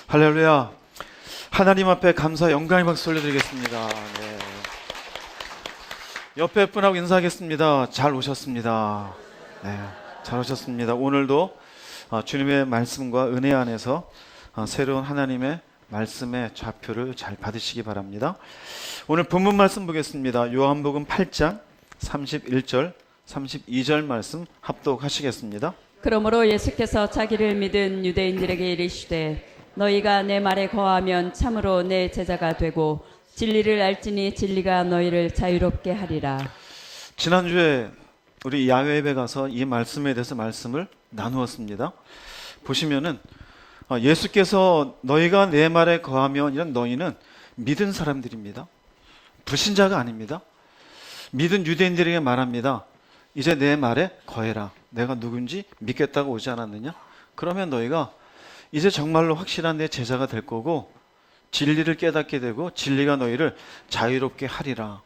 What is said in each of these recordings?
할렐루야. 하나님 앞에 감사 영광의 박수 올려드리겠습니다. 네. 옆에 분하고 인사하겠습니다. 잘 오셨습니다. 네, 잘 오셨습니다. 오늘도 주님의 말씀과 은혜 안에서 새로운 하나님의 말씀의 좌표를 잘 받으시기 바랍니다. 오늘 본문 말씀 보겠습니다. 요한복음 8장 31절 32절 말씀 합독하시겠습니다. 그러므로 예수께서 자기를 믿은 유대인들에게 이르시되 너희가 내 말에 거하면 참으로 내 제자가 되고 진리를 알지니 진리가 너희를 자유롭게 하리라. 지난주에 우리 야외 예배 가서 이 말씀에 대해서 말씀을 나누었습니다. 보시면은 예수께서 너희가 내 말에 거하면 이런 너희는 믿은 사람들입니다. 불신자가 아닙니다. 믿은 유대인들에게 말합니다. 이제 내 말에 거해라. 내가 누군지 믿겠다고 오지 않았느냐? 그러면 너희가 이제 정말로 확실한 내 제자가 될 거고 진리를 깨닫게 되고 진리가 너희를 자유롭게 하리라.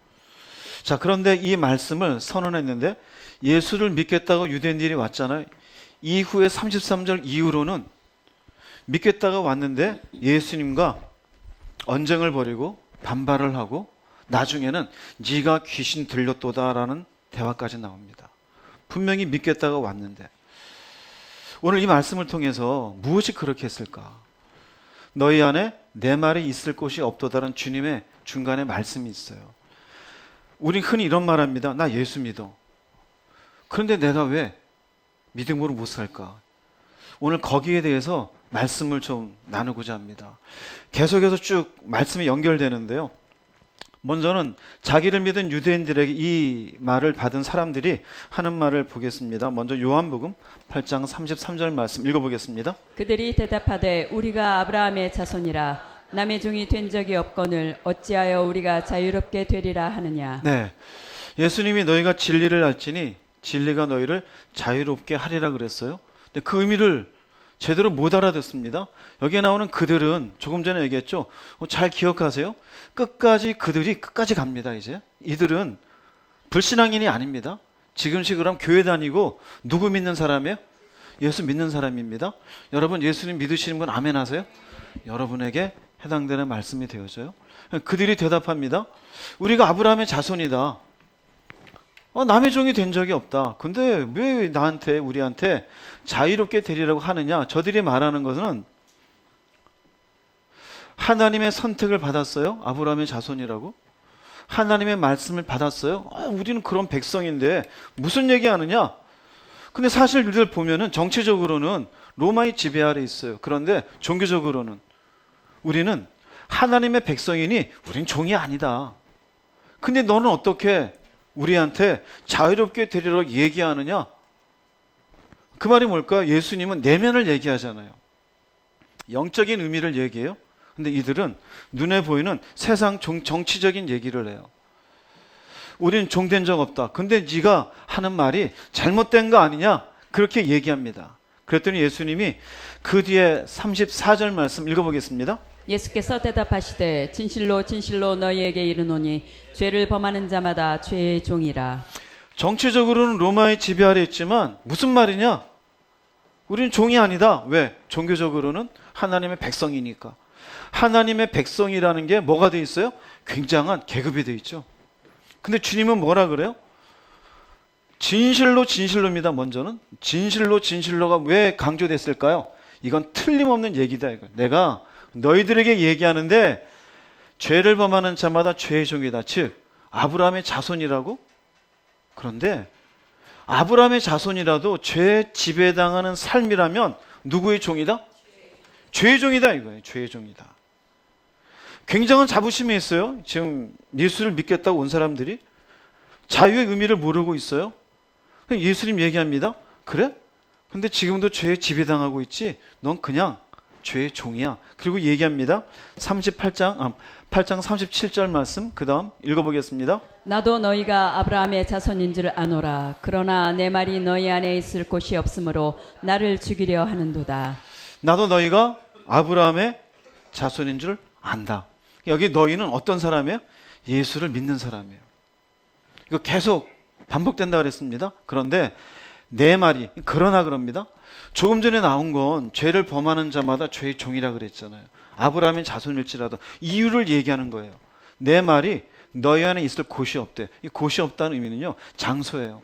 자, 그런데 이 말씀을 선언했는데 예수를 믿겠다고 유대인들이 왔잖아요. 이후에 33절 이후로는 믿겠다가 왔는데 예수님과 언쟁을 벌이고 반발을 하고 나중에는 네가 귀신 들렸도다라는 대화까지 나옵니다. 분명히 믿겠다가 왔는데 오늘 이 말씀을 통해서 무엇이 그렇게 했을까? 너희 안에 내 말이 있을 곳이 없도다라는 주님의 중간에 말씀이 있어요. 우린 흔히 이런 말 합니다. 나 예수 믿어. 그런데 내가 왜 믿음으로 못 살까? 오늘 거기에 대해서 말씀을 좀 나누고자 합니다. 계속해서 쭉 말씀이 연결되는데요. 먼저는 자기를 믿은 유대인들에게 이 말을 받은 사람들이 하는 말을 보겠습니다. 먼저 요한복음 8장 33절 말씀 읽어보겠습니다. 그들이 대답하되 우리가 아브라함의 자손이라 남의 종이 된 적이 없거늘 어찌하여 우리가 자유롭게 되리라 하느냐. 네, 예수님이 너희가 진리를 알지니 진리가 너희를 자유롭게 하리라 그랬어요. 근데 그 의미를 제대로 못 알아듣습니다. 여기에 나오는 그들은 조금 전에 얘기했죠. 잘 기억하세요. 그들이 끝까지 갑니다. 이제 이들은 불신앙인이 아닙니다. 지금식으로 하면 교회 다니고 누구 믿는 사람이에요? 예수 믿는 사람입니다. 여러분 예수님 믿으시는 분 아멘 하세요? 여러분에게 해당되는 말씀이 되어져요. 그들이 대답합니다. 우리가 아브라함의 자손이다. 남의 종이 된 적이 없다. 근데 왜 우리한테 자유롭게 되리라고 하느냐? 저들이 말하는 것은 하나님의 선택을 받았어요. 아브라함의 자손이라고. 하나님의 말씀을 받았어요. 우리는 그런 백성인데 무슨 얘기하느냐? 근데 사실 우리들 보면은 정치적으로는 로마의 지배 아래 있어요. 그런데 종교적으로는 우리는 하나님의 백성이니 우린 종이 아니다. 근데 너는 어떻게 우리한테 자유롭게 되리라고 얘기하느냐? 그 말이 뭘까? 예수님은 내면을 얘기하잖아요. 영적인 의미를 얘기해요. 근데 이들은 눈에 보이는 세상 정치적인 얘기를 해요. 우린 종된 적 없다. 근데 네가 하는 말이 잘못된 거 아니냐? 그렇게 얘기합니다. 그랬더니 예수님이 그 뒤에 34절 말씀 읽어보겠습니다. 예수께서 대답하시되 진실로 진실로 너희에게 이르노니 죄를 범하는 자마다 죄의 종이라. 정치적으로는 로마의 지배 아래 있지만 무슨 말이냐? 우리는 종이 아니다. 왜? 종교적으로는 하나님의 백성이니까. 하나님의 백성이라는 게 뭐가 돼 있어요? 굉장한 계급이 돼 있죠. 근데 주님은 뭐라 그래요? 진실로 진실로입니다. 먼저는 진실로 진실로가 왜 강조됐을까요? 이건 틀림없는 얘기다. 이거. 내가 너희들에게 얘기하는데 죄를 범하는 자마다 죄의 종이다. 즉 아브라함의 자손이라고? 그런데 아브라함의 자손이라도 죄에 지배당하는 삶이라면 누구의 종이다? 죄의 종이다 이거예요. 죄의 종이다. 굉장한 자부심이 있어요. 지금 예수를 믿겠다고 온 사람들이 자유의 의미를 모르고 있어요. 예수님 얘기합니다. 그래? 근데 지금도 죄에 지배당하고 있지? 넌 그냥 죄의 종이야. 그리고 얘기합니다. 8장 37절 말씀 그 다음 읽어보겠습니다. 나도 너희가 아브라함의 자손인 줄 아노라. 그러나 내 말이 너희 안에 있을 곳이 없으므로 나를 죽이려 하는도다. 나도 너희가 아브라함의 자손인 줄 안다. 여기 너희는 어떤 사람이에요? 예수를 믿는 사람이에요. 이거 계속 반복된다 그랬습니다. 그런데 내 말이 그러나 그럽니다. 조금 전에 나온 건 죄를 범하는 자마다 죄의 종이라 그랬잖아요. 아브라함의 자손일지라도 이유를 얘기하는 거예요. 내 말이 너희 안에 있을 곳이 없대. 이 곳이 없다는 의미는요, 장소예요.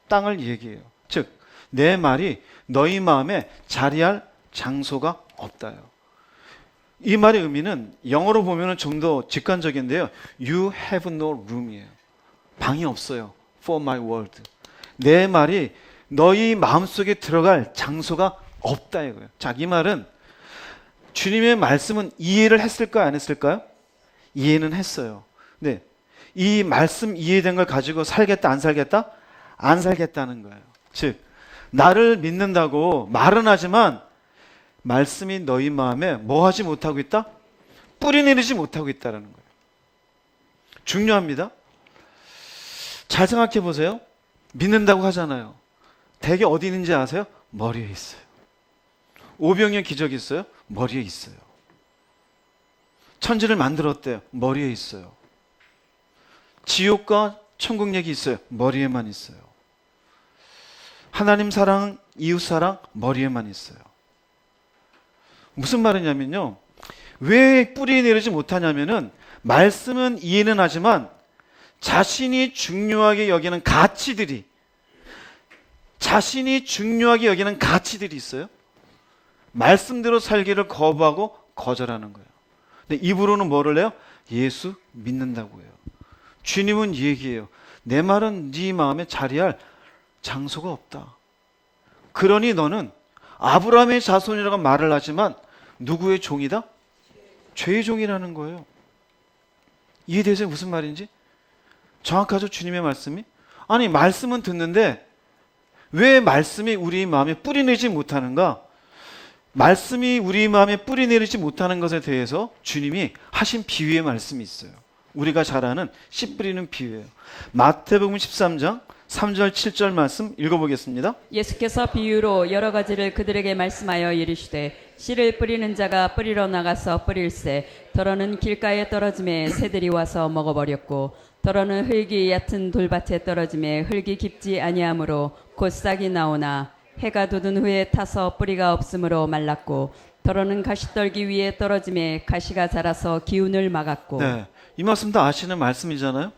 땅을 얘기해요. 즉, 내 말이 너희 마음에 자리할 장소가 없다요. 이 말의 의미는 영어로 보면 좀 더 직관적인데요. You have no room이에요. 방이 없어요. For my word. 내 말이 너희 마음속에 들어갈 장소가 없다 이거예요. 자, 이 말은 주님의 말씀은 이해를 했을까요? 안 했을까요? 이해는 했어요. 네, 이 말씀 이해된 걸 가지고 살겠다 안 살겠다? 안 살겠다는 거예요. 즉, 나를 믿는다고 말은 하지만 말씀이 너희 마음에 뭐 하지 못하고 있다? 뿌리 내리지 못하고 있다는 거예요. 중요합니다. 잘 생각해 보세요. 믿는다고 하잖아요. 대개 어디 있는지 아세요? 머리에 있어요. 오병이어 기적이 있어요? 머리에 있어요. 천지를 만들었대요. 머리에 있어요. 지옥과 천국 얘기 있어요. 머리에만 있어요. 하나님 사랑, 이웃 사랑, 머리에만 있어요. 무슨 말이냐면요, 왜 뿌리 내리지 못하냐면은 말씀은 이해는 하지만 자신이 중요하게 여기는 가치들이 있어요. 말씀대로 살기를 거부하고 거절하는 거예요. 근데 입으로는 뭐를 해요? 예수 믿는다고 해요. 주님은 얘기해요. 내 말은 네 마음에 자리할 장소가 없다. 그러니 너는 아브라함의 자손이라고 말을 하지만 누구의 종이다? 죄의 종이라는 거예요. 이해되세요? 무슨 말인지? 정확하죠? 주님의 말씀이? 아니, 말씀은 듣는데 왜 말씀이 우리 마음에 뿌리 내지 못하는가? 말씀이 우리 마음에 뿌리 내리지 못하는 것에 대해서 주님이 하신 비유의 말씀이 있어요. 우리가 잘 아는 씨 뿌리는 비유예요. 마태복음 13장 3절 7절 말씀 읽어보겠습니다. 예수께서 비유로 여러 가지를 그들에게 말씀하여 이르시되 씨를 뿌리는 자가 뿌리러 나가서 뿌릴새 더러는 길가에 떨어짐에 새들이 와서 먹어버렸고 더러는 흙이 얕은 돌밭에 떨어짐에 흙이 깊지 아니하므로 곧 싹이 나오나 해가 돋은 후에 타서 뿌리가 없으므로 말랐고 더러는 가시떨기 위에 떨어짐에 가시가 자라서 기운을 막았고. 네, 이 말씀 다 아시는 말씀이잖아요.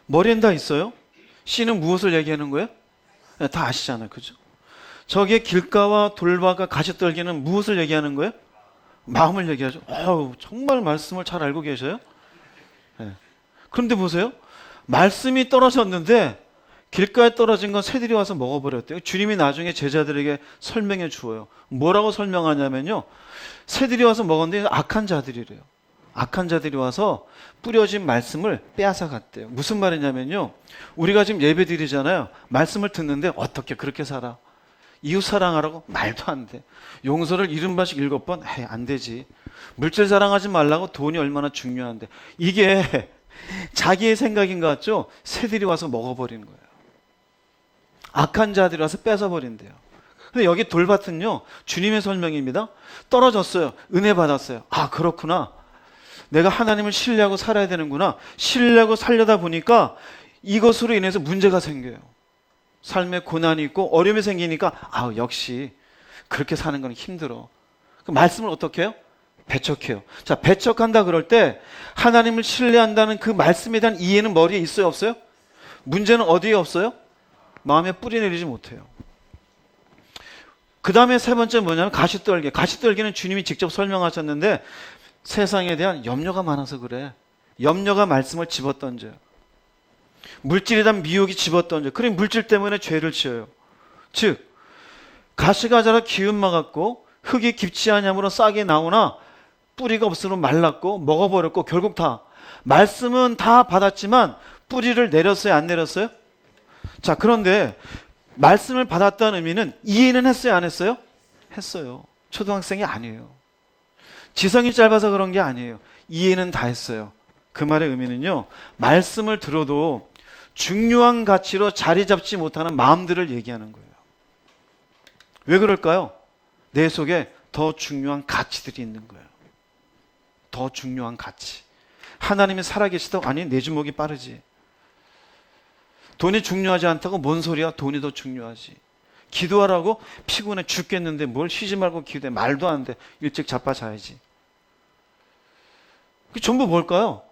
머리엔 다 있어요. 씨는 무엇을 얘기하는 거예요? 네, 다 아시잖아요. 그죠? 저기에 길가와 돌밭과 가시떨기는 무엇을 얘기하는 거예요? 마음을 얘기하죠. 정말 말씀을 잘 알고 계셔요. 네. 그런데 보세요. 말씀이 떨어졌는데 길가에 떨어진 건 새들이 와서 먹어버렸대요. 주님이 나중에 제자들에게 설명해 주어요. 뭐라고 설명하냐면요, 새들이 와서 먹었는데 악한 자들이래요. 악한 자들이 와서 뿌려진 말씀을 빼앗아 갔대요. 무슨 말이냐면요, 우리가 지금 예배 드리잖아요. 말씀을 듣는데 어떻게 그렇게 살아? 이웃 사랑하라고? 말도 안 돼. 용서를 70번씩 7번? 안 되지. 물질 사랑하지 말라고? 돈이 얼마나 중요한데. 이게 자기의 생각인 것 같죠? 새들이 와서 먹어버리는 거예요. 악한 자들이 와서 뺏어버린대요. 근데 여기 돌밭은요, 주님의 설명입니다. 떨어졌어요. 은혜 받았어요. 아, 그렇구나. 내가 하나님을 신뢰하고 살아야 되는구나. 신뢰하고 살려다 보니까 이것으로 인해서 문제가 생겨요. 삶에 고난이 있고 어려움이 생기니까 역시 그렇게 사는 건 힘들어. 그 말씀을 어떻게 해요? 배척해요. 자, 배척한다 그럴 때 하나님을 신뢰한다는 그 말씀에 대한 이해는 머리에 있어요, 없어요? 문제는 어디에 없어요? 마음에 뿌리 내리지 못해요. 그 다음에 세 번째 뭐냐면 가시떨기. 가시떨기는 주님이 직접 설명하셨는데 세상에 대한 염려가 많아서 그래. 염려가 말씀을 집어던져요. 물질에 대한 미혹이 집어던져요. 그럼 물질 때문에 죄를 지어요. 즉, 가시가 자라 기운 막았고 흙이 깊지 않냐므로 싹이 나오나 뿌리가 없으면 말랐고 먹어버렸고 결국 다 말씀은 다 받았지만 뿌리를 내렸어요, 안 내렸어요? 자, 그런데 말씀을 받았다는 의미는 이해는 했어요, 안 했어요? 했어요. 초등학생이 아니에요. 지성이 짧아서 그런 게 아니에요. 이해는 다 했어요. 그 말의 의미는요, 말씀을 들어도 중요한 가치로 자리 잡지 못하는 마음들을 얘기하는 거예요. 왜 그럴까요? 내 속에 더 중요한 가치들이 있는 거예요. 더 중요한 가치. 하나님이 살아계시다고? 아니, 내 주먹이 빠르지. 돈이 중요하지 않다고? 뭔 소리야? 돈이 더 중요하지. 기도하라고? 피곤해 죽겠는데 뭘 쉬지 말고 기도해. 말도 안 돼. 일찍 자빠 자야지. 그게 전부 뭘까요?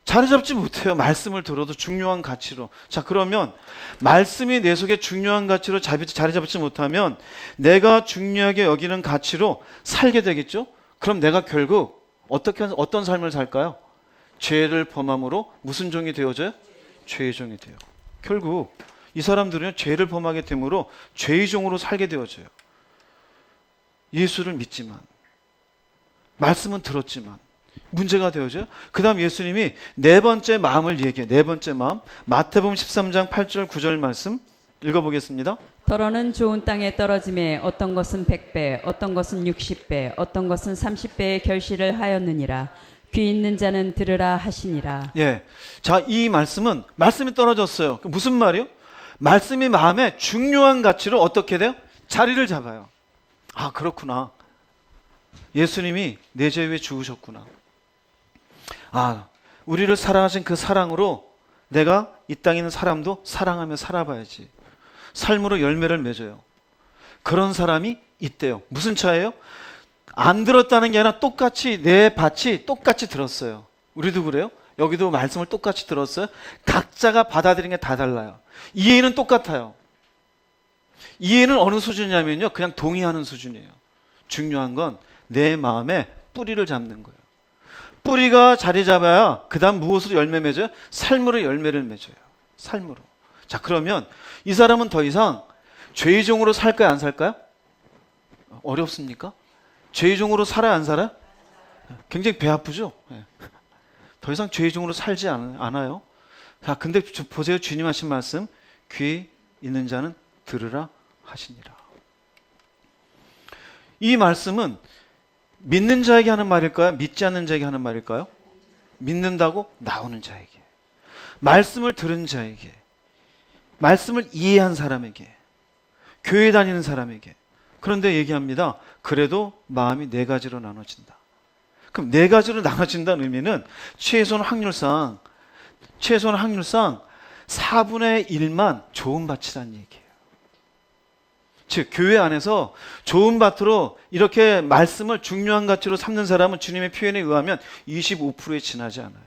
자리 잡지 못해요. 말씀을 들어도 중요한 가치로. 자, 그러면 말씀이 내 속에 중요한 가치로 자리 잡지 못하면 내가 중요하게 여기는 가치로 살게 되겠죠? 그럼 내가 결국 어떤 삶을 살까요? 죄를 범함으로 무슨 종이 되어져요? 죄의 종이 돼요. 결국 이 사람들은 죄를 범하게 되므로 죄의 종으로 살게 되어져요. 예수를 믿지만, 말씀은 들었지만 문제가 되어져요. 그 다음 예수님이 네 번째 마음을 얘기해요. 네 번째 마음. 마태복음 13장 8절 9절 말씀 읽어보겠습니다. 더러는 좋은 땅에 떨어짐에 어떤 것은 100배, 어떤 것은 60배, 어떤 것은 30배의 결실을 하였느니라. 귀 있는 자는 들으라 하시니라. 예. 자, 이 말씀은 말씀이 떨어졌어요. 무슨 말이요? 말씀이 마음에 중요한 가치로 어떻게 돼요? 자리를 잡아요. 아, 그렇구나. 예수님이 내 죄 위에 죽으셨구나. 아, 우리를 사랑하신 그 사랑으로 내가 이 땅에 있는 사람도 사랑하며 살아봐야지. 삶으로 열매를 맺어요. 그런 사람이 있대요. 무슨 차예요? 안 들었다는 게 아니라 똑같이 내 밭이 똑같이 들었어요. 우리도 그래요? 여기도 말씀을 똑같이 들었어요. 각자가 받아들이는 게 다 달라요. 이해는 똑같아요. 이해는 어느 수준이냐면요, 그냥 동의하는 수준이에요. 중요한 건 내 마음에 뿌리를 잡는 거예요. 뿌리가 자리 잡아야 그 다음 무엇으로 열매 맺어요? 삶으로 열매를 맺어요. 삶으로. 자, 그러면 이 사람은 더 이상 죄의 종으로 살까요, 안 살까요? 어렵습니까? 죄의 종으로 살아요, 안 살아요? 굉장히 배 아프죠? 더 이상 죄의 종으로 살지 않아요. 자, 근데 보세요. 주님 하신 말씀, 귀 있는 자는 들으라 하시니라. 이 말씀은 믿는 자에게 하는 말일까요? 믿지 않는 자에게 하는 말일까요? 믿는다고 나오는 자에게, 말씀을 들은 자에게, 말씀을 이해한 사람에게, 교회 다니는 사람에게. 그런데 얘기합니다. 그래도 마음이 네 가지로 나눠진다. 그럼 네 가지로 나눠진다는 의미는 최소한 확률상 4분의 1만 좋은 밭이라는 얘기예요. 즉, 교회 안에서 좋은 밭으로 이렇게 말씀을 중요한 가치로 삼는 사람은 주님의 표현에 의하면 25%에 지나지 않아요.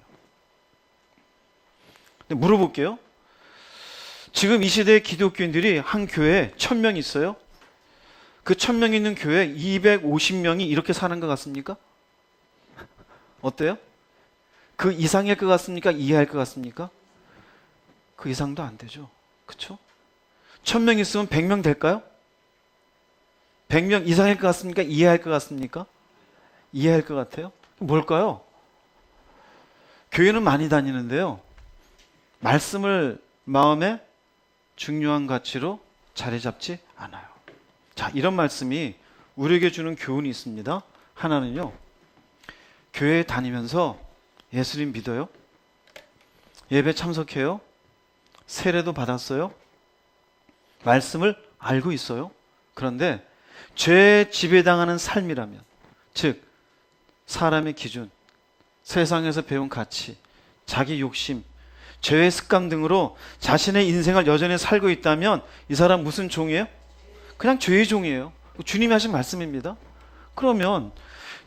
근데 물어볼게요. 지금 이 시대의 기독교인들이 한 교회에 1000명 있어요. 그 1000명 있는 교회에 250명이 이렇게 사는 것 같습니까? 어때요? 그 이상일 것 같습니까? 이해할 것 같습니까? 그 이상도 안 되죠. 그렇죠? 1000명 있으면 100명 될까요? 100명 이상일 것 같습니까? 이해할 것 같습니까? 이해할 것 같아요? 뭘까요? 교회는 많이 다니는데요, 말씀을 마음에 중요한 가치로 자리 잡지 않아요. 자, 이런 말씀이 우리에게 주는 교훈이 있습니다. 하나는요, 교회에 다니면서 예수님 믿어요? 예배 참석해요? 세례도 받았어요? 말씀을 알고 있어요? 그런데 죄에 지배당하는 삶이라면, 즉 사람의 기준, 세상에서 배운 가치, 자기 욕심, 죄의 습관 등으로 자신의 인생을 여전히 살고 있다면 이 사람 무슨 종이에요? 그냥 죄의 종이에요. 주님이 하신 말씀입니다. 그러면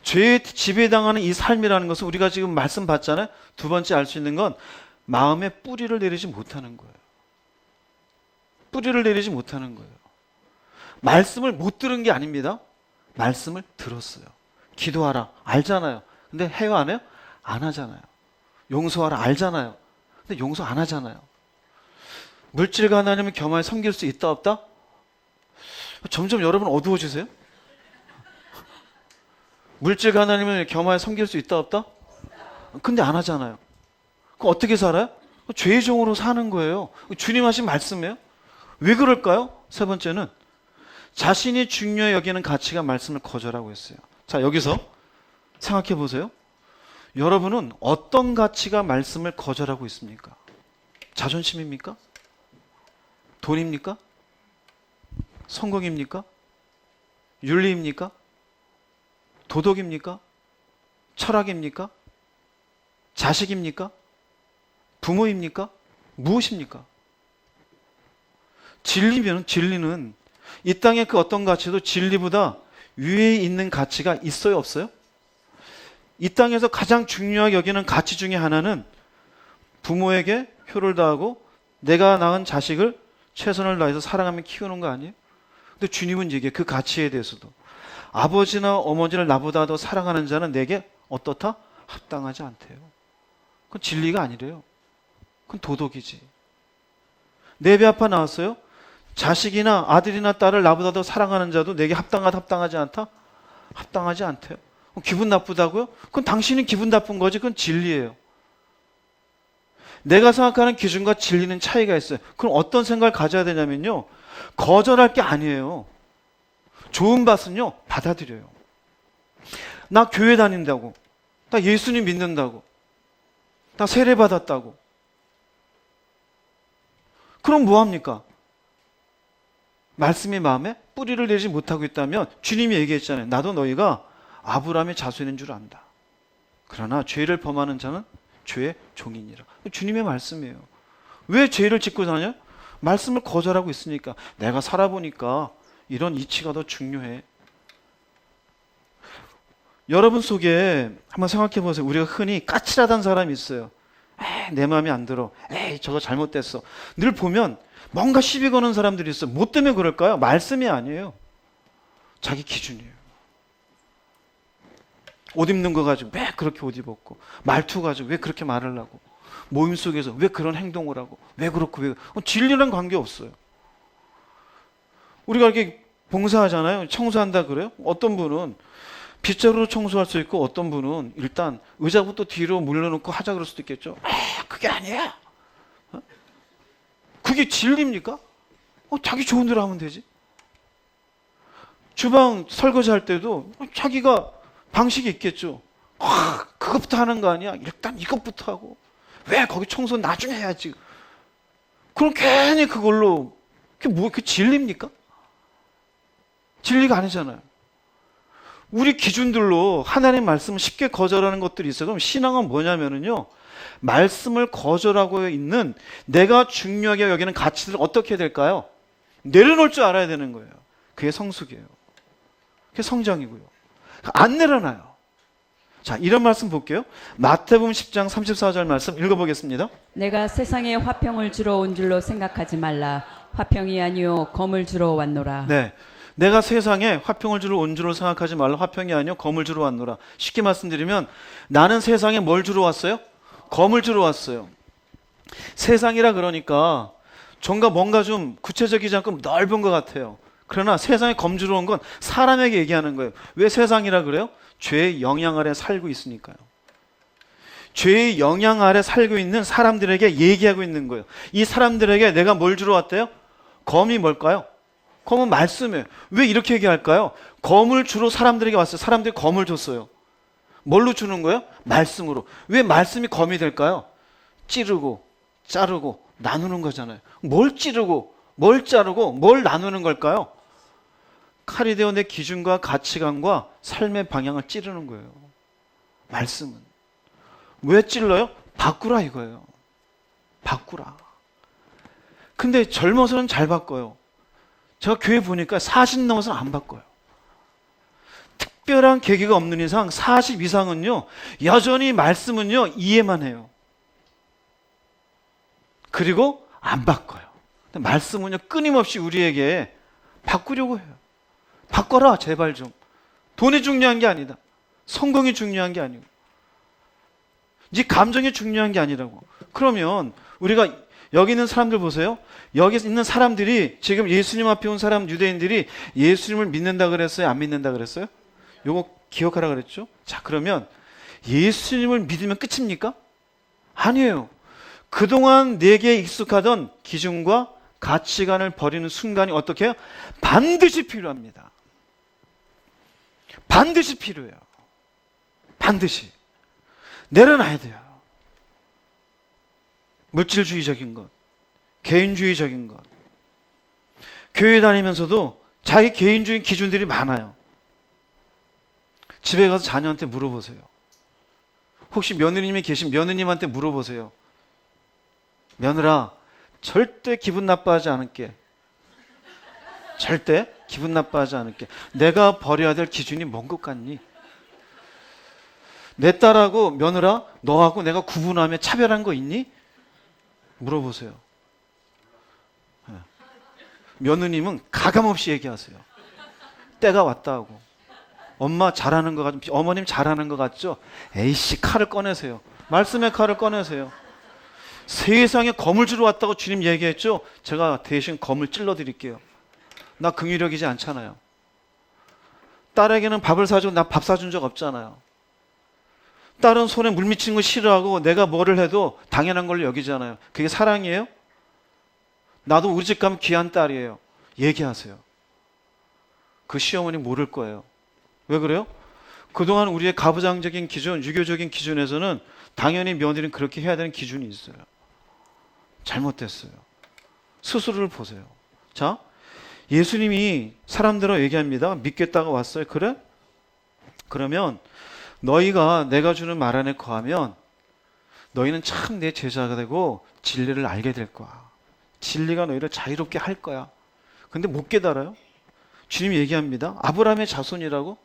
죄에 지배당하는 이 삶이라는 것은 우리가 지금 말씀 봤잖아요. 두 번째 알 수 있는 건 마음에 뿌리를 내리지 못하는 거예요. 뿌리를 내리지 못하는 거예요. 말씀을 못 들은 게 아닙니다. 말씀을 들었어요. 기도하라 알잖아요. 근데 해요 안 해요? 안 하잖아요. 용서하라 알잖아요. 근데 용서 안 하잖아요. 물질과 하나님을 겸하여 섬길 수 있다 없다? 점점 여러분 어두워지세요? 물질과 하나님을 겸하여 섬길 수 있다 없다? 근데 안 하잖아요. 그럼 어떻게 살아요? 죄의 종으로 사는 거예요. 주님 하신 말씀이에요. 왜 그럴까요? 세 번째는 자신이 중요해 여기는 가치가 말씀을 거절하고 있어요. 자, 여기서 생각해 보세요. 여러분은 어떤 가치가 말씀을 거절하고 있습니까? 자존심입니까? 돈입니까? 성공입니까? 윤리입니까? 도덕입니까? 철학입니까? 자식입니까? 부모입니까? 무엇입니까? 진리는 이 땅의 그 어떤 가치도 진리보다 위에 있는 가치가 있어요, 없어요? 이 땅에서 가장 중요하게 여기는 가치 중에 하나는 부모에게 효를 다하고 내가 낳은 자식을 최선을 다해서 사랑하며 키우는 거 아니에요? 근데 주님은 얘기해, 그 가치에 대해서도 아버지나 어머니를 나보다 더 사랑하는 자는 내게 어떻다? 합당하지 않대요. 그건 진리가 아니래요. 그건 도덕이지. 내 배 아파 나왔어요? 자식이나 아들이나 딸을 나보다 더 사랑하는 자도 내게 합당하다, 합당하지 않다? 합당하지 않대요. 그럼 기분 나쁘다고요? 그건 당신이 기분 나쁜 거지. 그건 진리예요. 내가 생각하는 기준과 진리는 차이가 있어요. 그럼 어떤 생각을 가져야 되냐면요, 거절할 게 아니에요. 좋은 밭은요, 받아들여요. 나 교회 다닌다고, 나 예수님 믿는다고, 나 세례 받았다고. 그럼 뭐합니까? 말씀이 마음에 뿌리를 내지 못하고 있다면 주님이 얘기했잖아요. 나도 너희가 아브라함의 자손인 줄 안다. 그러나 죄를 범하는 자는 죄의 종이니라. 주님의 말씀이에요. 왜 죄를 짓고 사냐? 말씀을 거절하고 있으니까. 내가 살아보니까 이런 이치가 더 중요해. 여러분 속에 한번 생각해 보세요. 우리가 흔히 까칠하다는 사람이 있어요. 에이, 내 마음에 안 들어. 에이, 저거 잘못됐어. 늘 보면 뭔가 시비 거는 사람들이 있어요. 뭐 때문에 그럴까요? 말씀이 아니에요. 자기 기준이에요. 옷 입는 거 가지고 왜 그렇게 옷 입었고, 말투 가지고 왜 그렇게 말을 하고, 모임 속에서 왜 그런 행동을 하고, 왜 그렇고 왜 진리랑 관계없어요. 우리가 이렇게 봉사하잖아요. 청소한다 그래요? 어떤 분은 빗자루로 청소할 수 있고, 어떤 분은 일단 의자부터 뒤로 물러놓고 하자 그럴 수도 있겠죠. 그게 아니야. 그게 진리입니까? 자기 좋은 대로 하면 되지. 주방 설거지 할 때도 자기가 방식이 있겠죠. 그것부터 하는 거 아니야? 일단 이것부터 하고. 왜 거기 청소 나중에 해야지. 그럼 괜히 그걸로, 그게 진리입니까? 진리가 아니잖아요. 우리 기준들로 하나님 말씀을 쉽게 거절하는 것들이 있어요. 그럼 신앙은 뭐냐면요, 말씀을 거절하고 있는 내가 중요하게 여기는 가치들을 어떻게 해야 될까요? 내려놓을 줄 알아야 되는 거예요. 그게 성숙이에요. 그게 성장이고요. 안 내려놔요. 자, 이런 말씀 볼게요. 마태복음 10장 34절 말씀 읽어보겠습니다. 내가 세상에 화평을 주러 온 줄로 생각하지 말라. 화평이 아니요 검을 주러 왔노라. 네, 내가 세상에 화평을 주러 온 줄로 생각하지 말라. 화평이 아니요 검을 주러 왔노라. 쉽게 말씀드리면 나는 세상에 뭘 주러 왔어요? 검을 주러 왔어요. 세상이라 그러니까 뭔가 좀 구체적이지 않고 넓은 것 같아요. 그러나 세상에 검 주러 온 건 사람에게 얘기하는 거예요. 왜 세상이라 그래요? 죄의 영향 아래 살고 있으니까요. 죄의 영향 아래 살고 있는 사람들에게 얘기하고 있는 거예요. 이 사람들에게 내가 뭘 주러 왔대요? 검이 뭘까요? 검은 말씀이에요. 왜 이렇게 얘기할까요? 검을 주러 사람들에게 왔어요. 사람들이 검을 줬어요. 뭘로 주는 거예요? 말씀으로. 왜 말씀이 검이 될까요? 찌르고 자르고 나누는 거잖아요. 뭘 찌르고 뭘 자르고 뭘 나누는 걸까요? 칼이 되어 내 기준과 가치관과 삶의 방향을 찌르는 거예요. 말씀은. 왜 찔러요? 바꾸라 이거예요. 바꾸라. 근데 젊어서는 잘 바꿔요. 제가 교회 보니까 40 넘어서는 안 바꿔요. 특별한 계기가 없는 이상 40 이상은요, 여전히 말씀은요, 이해만 해요. 그리고 안 바꿔요. 말씀은요, 끊임없이 우리에게 바꾸려고 해요. 바꿔라, 제발 좀. 돈이 중요한 게 아니다. 성공이 중요한 게 아니고. 네 감정이 중요한 게 아니라고. 그러면 우리가 여기 있는 사람들 보세요. 여기 있는 사람들이 지금 예수님 앞에 온 사람 유대인들이 예수님을 믿는다 그랬어요? 안 믿는다 그랬어요? 요거 기억하라 그랬죠? 자, 그러면 예수님을 믿으면 끝입니까? 아니에요. 그동안 내게 익숙하던 기준과 가치관을 버리는 순간이 어떻게 해요? 반드시 필요합니다. 반드시 필요해요. 반드시. 내려놔야 돼요. 물질주의적인 것, 개인주의적인 것. 교회 다니면서도 자기 개인주의 기준들이 많아요. 집에 가서 자녀한테 물어보세요. 혹시 며느님이 계신 며느님한테 물어보세요. 며느라, 절대 기분 나빠하지 않을게. 절대 기분 나빠하지 않을게. 내가 버려야 될 기준이 뭔 것 같니? 내 딸하고 며느라 너하고 내가 구분하며 차별한 거 있니? 물어보세요. 예. 며느님은 가감없이 얘기하세요. 때가 왔다 하고. 엄마 잘하는 것 같죠? 어머님 잘하는 것 같죠? 에이씨, 칼을 꺼내세요. 말씀의 칼을 꺼내세요. 세상에 검을 주러 왔다고 주님 얘기했죠? 제가 대신 검을 찔러 드릴게요. 나 긍휼력이지 않잖아요. 딸에게는 밥을 사주고 나 밥 사준 적 없잖아요. 딸은 손에 물 미치는 거 싫어하고 내가 뭐를 해도 당연한 걸로 여기잖아요. 그게 사랑이에요? 나도 우리 집 가면 귀한 딸이에요. 얘기하세요. 그 시어머니 모를 거예요. 왜 그래요? 그동안 우리의 가부장적인 기준, 유교적인 기준에서는 당연히 며느리는 그렇게 해야 되는 기준이 있어요. 잘못됐어요. 스스로를 보세요. 자, 예수님이 사람들하고 얘기합니다. 믿겠다고 왔어요. 그래? 그러면 너희가 내가 주는 말 안에 거하면 너희는 참 내 제자가 되고 진리를 알게 될 거야. 진리가 너희를 자유롭게 할 거야. 근데 못 깨달아요. 주님이 얘기합니다. 아브라함의 자손이라고?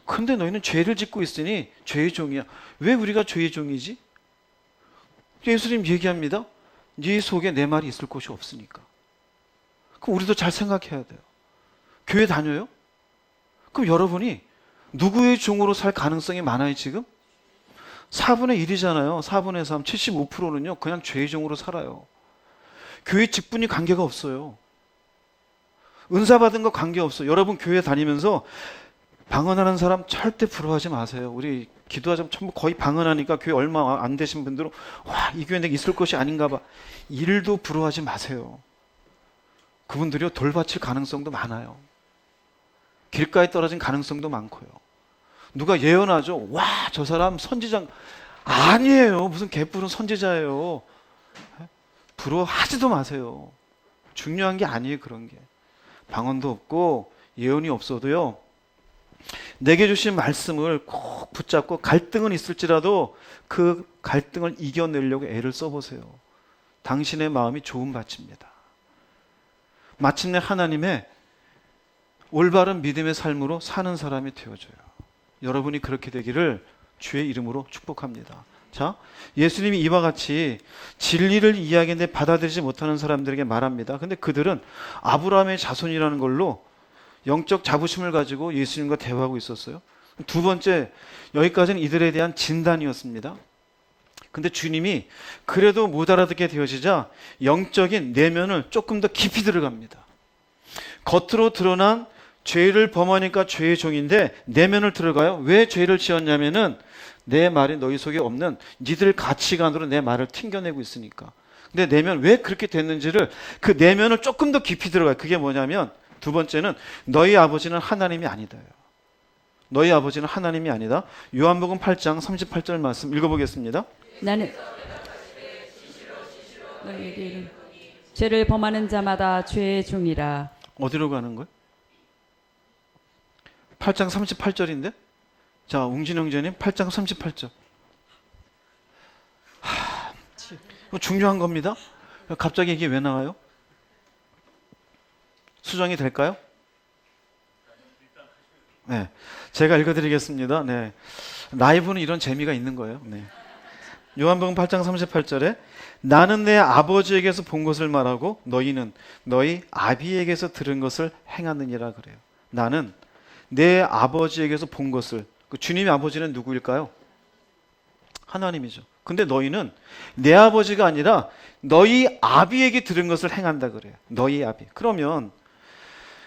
근데 너희는 죄를 짓고 있으니 죄의 종이야. 왜 우리가 죄의 종이지? 예수님 얘기합니다. 네 속에 내 말이 있을 곳이 없으니까. 그럼 우리도 잘 생각해야 돼요. 교회 다녀요? 그럼 여러분이 누구의 종으로 살 가능성이 많아요, 지금? 4분의 1이잖아요. 4분의 3, 75%는요, 그냥 죄의 종으로 살아요. 교회 직분이 관계가 없어요. 은사 받은 거 관계없어요. 여러분 교회 다니면서 방언하는 사람 절대 부러워하지 마세요. 우리 기도하자면 전부 거의 방언하니까 교회 얼마 안 되신 분들은 와, 이 교회 내가 있을 것이 아닌가 봐. 일도 부러워하지 마세요. 그분들이 돌바칠 가능성도 많아요. 길가에 떨어진 가능성도 많고요. 누가 예언하죠? 와, 저 사람 선지자. 아니에요. 무슨 개뿔은 선지자예요. 부러워하지도 마세요. 중요한 게 아니에요, 그런 게. 방언도 없고 예언이 없어도요, 내게 주신 말씀을 꼭 붙잡고 갈등은 있을지라도 그 갈등을 이겨내려고 애를 써보세요. 당신의 마음이 좋은 밭입니다. 마침내 하나님의 올바른 믿음의 삶으로 사는 사람이 되어줘요. 여러분이 그렇게 되기를 주의 이름으로 축복합니다. 자, 예수님이 이와 같이 진리를 이야기했는데 받아들이지 못하는 사람들에게 말합니다. 근데 그들은 아브라함의 자손이라는 걸로 영적 자부심을 가지고 예수님과 대화하고 있었어요. 두 번째, 여기까지는 이들에 대한 진단이었습니다. 근데 주님이 그래도 못 알아듣게 되어지자 영적인 내면을 조금 더 깊이 들어갑니다. 겉으로 드러난 죄를 범하니까 죄의 종인데 내면을 들어가요. 왜 죄를 지었냐면은 내 말이 너희 속에 없는 니들 가치관으로 내 말을 튕겨내고 있으니까. 근데 내면 왜 그렇게 됐는지를 그 내면을 조금 더 깊이 들어가요. 그게 뭐냐면 두 번째는 너희 아버지는 하나님이 아니다요. 너희 아버지는 하나님이 아니다. 요한복음 8장 38절 말씀 읽어보겠습니다. 나는 너희에게 이르노니 죄를 범하는 자마다 죄의 종이라. 어디로 가는 거예요? 8장 38절인데? 자, 웅진 형제님 8장 38절. 이거 중요한 겁니다. 갑자기 이게 왜 나와요? 수정이 될까요? 네, 제가 읽어드리겠습니다. 네, 라이브는 이런 재미가 있는 거예요. 네. 요한복음 8장 38절에 나는 내 아버지에게서 본 것을 말하고 너희는 너희 아비에게서 들은 것을 행하느니라 그래요. 나는 내 아버지에게서 본 것을, 그 주님의 아버지는 누구일까요? 하나님이죠. 근데 너희는 내 아버지가 아니라 너희 아비에게 들은 것을 행한다 그래요. 너희 아비. 그러면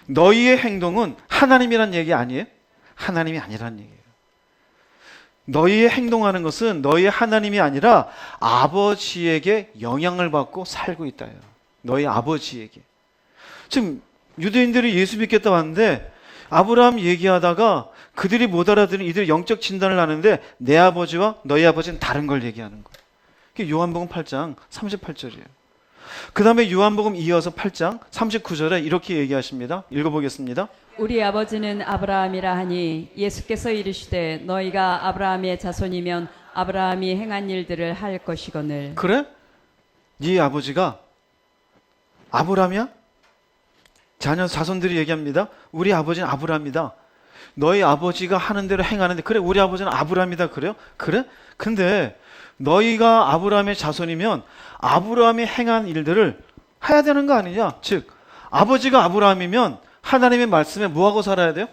너희의 행동은 하나님이란 얘기 아니에요? 하나님이 아니란 얘기예요. 너희의 행동하는 것은 너희의 하나님이 아니라 아버지에게 영향을 받고 살고 있다요. 너희 아버지에게. 지금 유대인들이 예수 믿겠다 왔는데 아브라함 얘기하다가 그들이 못 알아듣는 이들이 영적 진단을 하는데 내 아버지와 너희 아버지는 다른 걸 얘기하는 거예요. 그게 요한복음 8장 38절이에요. 그 다음에 요한복음 이어서 8장 39절에 이렇게 얘기하십니다. 읽어보겠습니다. 우리 아버지는 아브라함이라 하니 예수께서 이르시되 너희가 아브라함의 자손이면 아브라함이 행한 일들을 할 것이거늘. 그래? 네 아버지가 아브라함이야? 자손들이 얘기합니다. 우리 아버지는 아브라함이다. 너희 아버지가 하는 대로 행하는데, 그래 우리 아버지는 아브라함이다. 그래요? 그래? 근데 너희가 아브라함의 자손이면 아브라함이 행한 일들을 해야 되는 거 아니냐? 즉 아버지가 아브라함이면 하나님의 말씀에 뭐하고 살아야 돼요?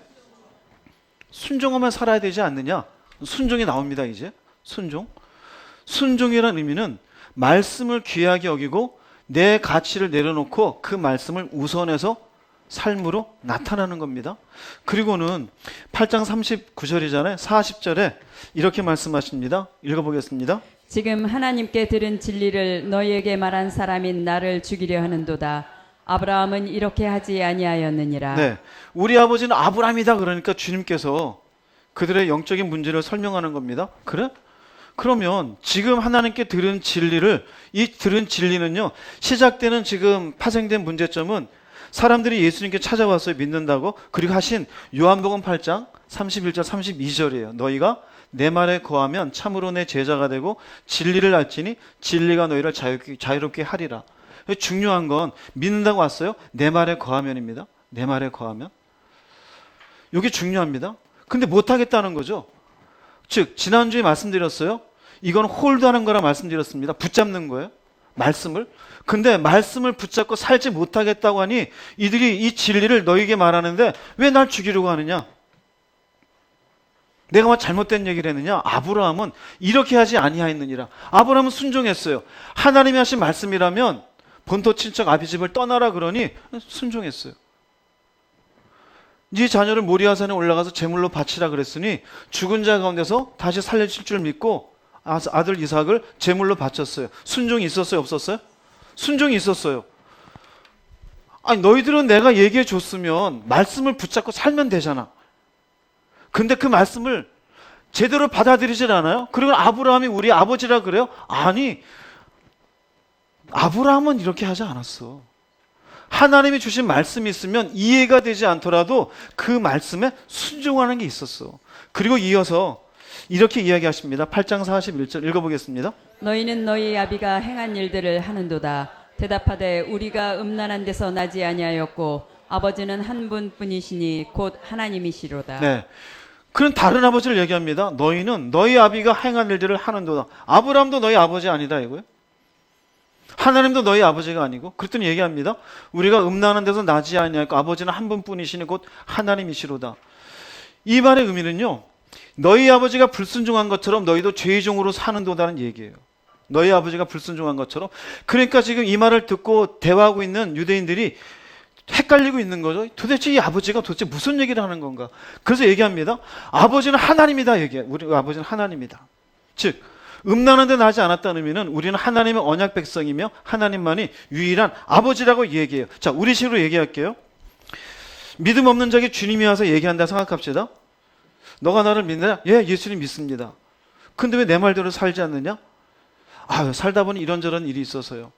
순종하며 살아야 되지 않느냐? 순종이 나옵니다. 이제 순종이라는 의미는 말씀을 귀하게 여기고 내 가치를 내려놓고 그 말씀을 우선해서 삶으로 나타나는 겁니다. 그리고는 8장 39절이잖아요. 40절에 이렇게 말씀하십니다. 읽어보겠습니다. 지금 하나님께 들은 진리를 너희에게 말한 사람인 나를 죽이려 하는도다. 아브라함은 이렇게 하지 아니하였느니라. 네, 우리 아버지는 아브라함이다. 그러니까 주님께서 그들의 영적인 문제를 설명하는 겁니다. 그래? 그러면 지금 하나님께 들은 진리를, 이 들은 진리는요, 시작되는 지금 파생된 문제점은 사람들이 예수님께 찾아와서 믿는다고, 그리고 하신 요한복음 8장 31절 32절이에요. 너희가 내 말에 거하면 참으로 내 제자가 되고 진리를 알지니 진리가 너희를 자유롭게 하리라. 중요한 건 믿는다고 왔어요. 내 말에 거하면입니다. 내 말에 거하면. 이게 중요합니다. 근데 못하겠다는 거죠. 즉 지난주에 말씀드렸어요. 이건 홀드하는 거라 말씀드렸습니다. 붙잡는 거예요. 말씀을. 근데 말씀을 붙잡고 살지 못하겠다고 하니 이들이 이 진리를 너에게 말하는데 왜 날 죽이려고 하느냐? 내가 뭐 잘못된 얘기를 했느냐? 아브라함은 이렇게 하지 아니하였느니라. 아브라함은 순종했어요. 하나님이 하신 말씀이라면 본토 친척 아비집을 떠나라 그러니 순종했어요. 네 자녀를 모리아산에 올라가서 제물로 바치라 그랬으니 죽은 자 가운데서 다시 살려질 줄 믿고 아들 이삭을 제물로 바쳤어요. 순종이 있었어요? 없었어요? 순종이 있었어요. 아니 너희들은 내가 얘기해 줬으면 말씀을 붙잡고 살면 되잖아. 근데 그 말씀을 제대로 받아들이질 않아요? 그리고 아브라함이 우리 아버지라 그래요? 아니, 아브라함은 이렇게 하지 않았어. 하나님이 주신 말씀이 있으면 이해가 되지 않더라도 그 말씀에 순종하는 게 있었어. 그리고 이어서 이렇게 이야기하십니다. 8장 41절 읽어보겠습니다. 너희는 너희 아비가 행한 일들을 하는도다. 대답하되 우리가 음란한 데서 나지 아니하였고 아버지는 한 분뿐이시니 곧 하나님이시로다. 네. 그런 다른 아버지를 얘기합니다. 너희는 너희 아비가 행한 일들을 하는도다. 아브라함도 너희 아버지 아니다 이거예요. 하나님도 너희 아버지가 아니고. 그랬더니 얘기합니다. 우리가 음란한 데서 나지 아니하였고 아버지는 한 분뿐이시니 곧 하나님이시로다. 이 말의 의미는요, 너희 아버지가 불순종한 것처럼 너희도 죄의 종으로 사는도다는 얘기예요. 너희 아버지가 불순종한 것처럼. 그러니까 지금 이 말을 듣고 대화하고 있는 유대인들이 헷갈리고 있는 거죠. 도대체 이 아버지가 도대체 무슨 얘기를 하는 건가? 그래서 얘기합니다. 아버지는 하나님이다 얘기해. 우리 아버지는 하나님이다. 즉 음란한 데 나지 않았다는 의미는 우리는 하나님의 언약 백성이며 하나님만이 유일한 아버지라고 얘기해요. 자, 우리 식으로 얘기할게요. 믿음 없는 자에게 주님이 와서 얘기한다 생각합시다. 너가 나를 믿느냐? 예, 예수님 믿습니다. 근데 왜 내 말대로 살지 않느냐? 아, 살다 보니 이런저런 일이 있어서요.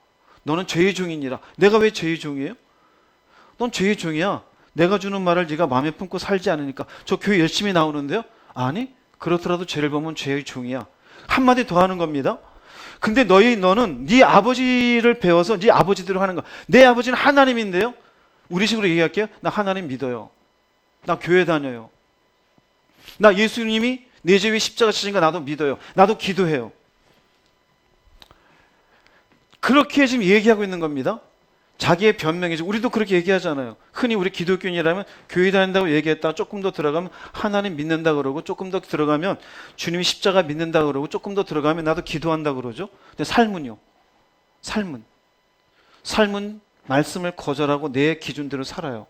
너는 죄의 종이니라. 내가 왜 죄의 종이에요? 넌 죄의 종이야. 내가 주는 말을 네가 마음에 품고 살지 않으니까. 저 교회 열심히 나오는데요? 아니, 그렇더라도 죄를 보면 죄의 종이야. 한마디 더 하는 겁니다. 근데 너는 네 아버지를 배워서 네 아버지대로 하는 거야. 내 아버지는 하나님인데요? 우리 식으로 얘기할게요. 나 하나님 믿어요. 나 교회 다녀요. 나 예수님이 내 죄 위에 십자가 지신 거 나도 믿어요. 나도 기도해요. 그렇게 지금 얘기하고 있는 겁니다. 자기의 변명이죠. 우리도 그렇게 얘기하잖아요. 흔히 우리 기독교인이라면 교회 다닌다고 얘기했다가 조금 더 들어가면 하나님 믿는다 그러고, 조금 더 들어가면 주님이 십자가 믿는다 그러고, 조금 더 들어가면 나도 기도한다 그러죠. 근데 삶은요. 삶은 말씀을 거절하고 내 기준대로 살아요.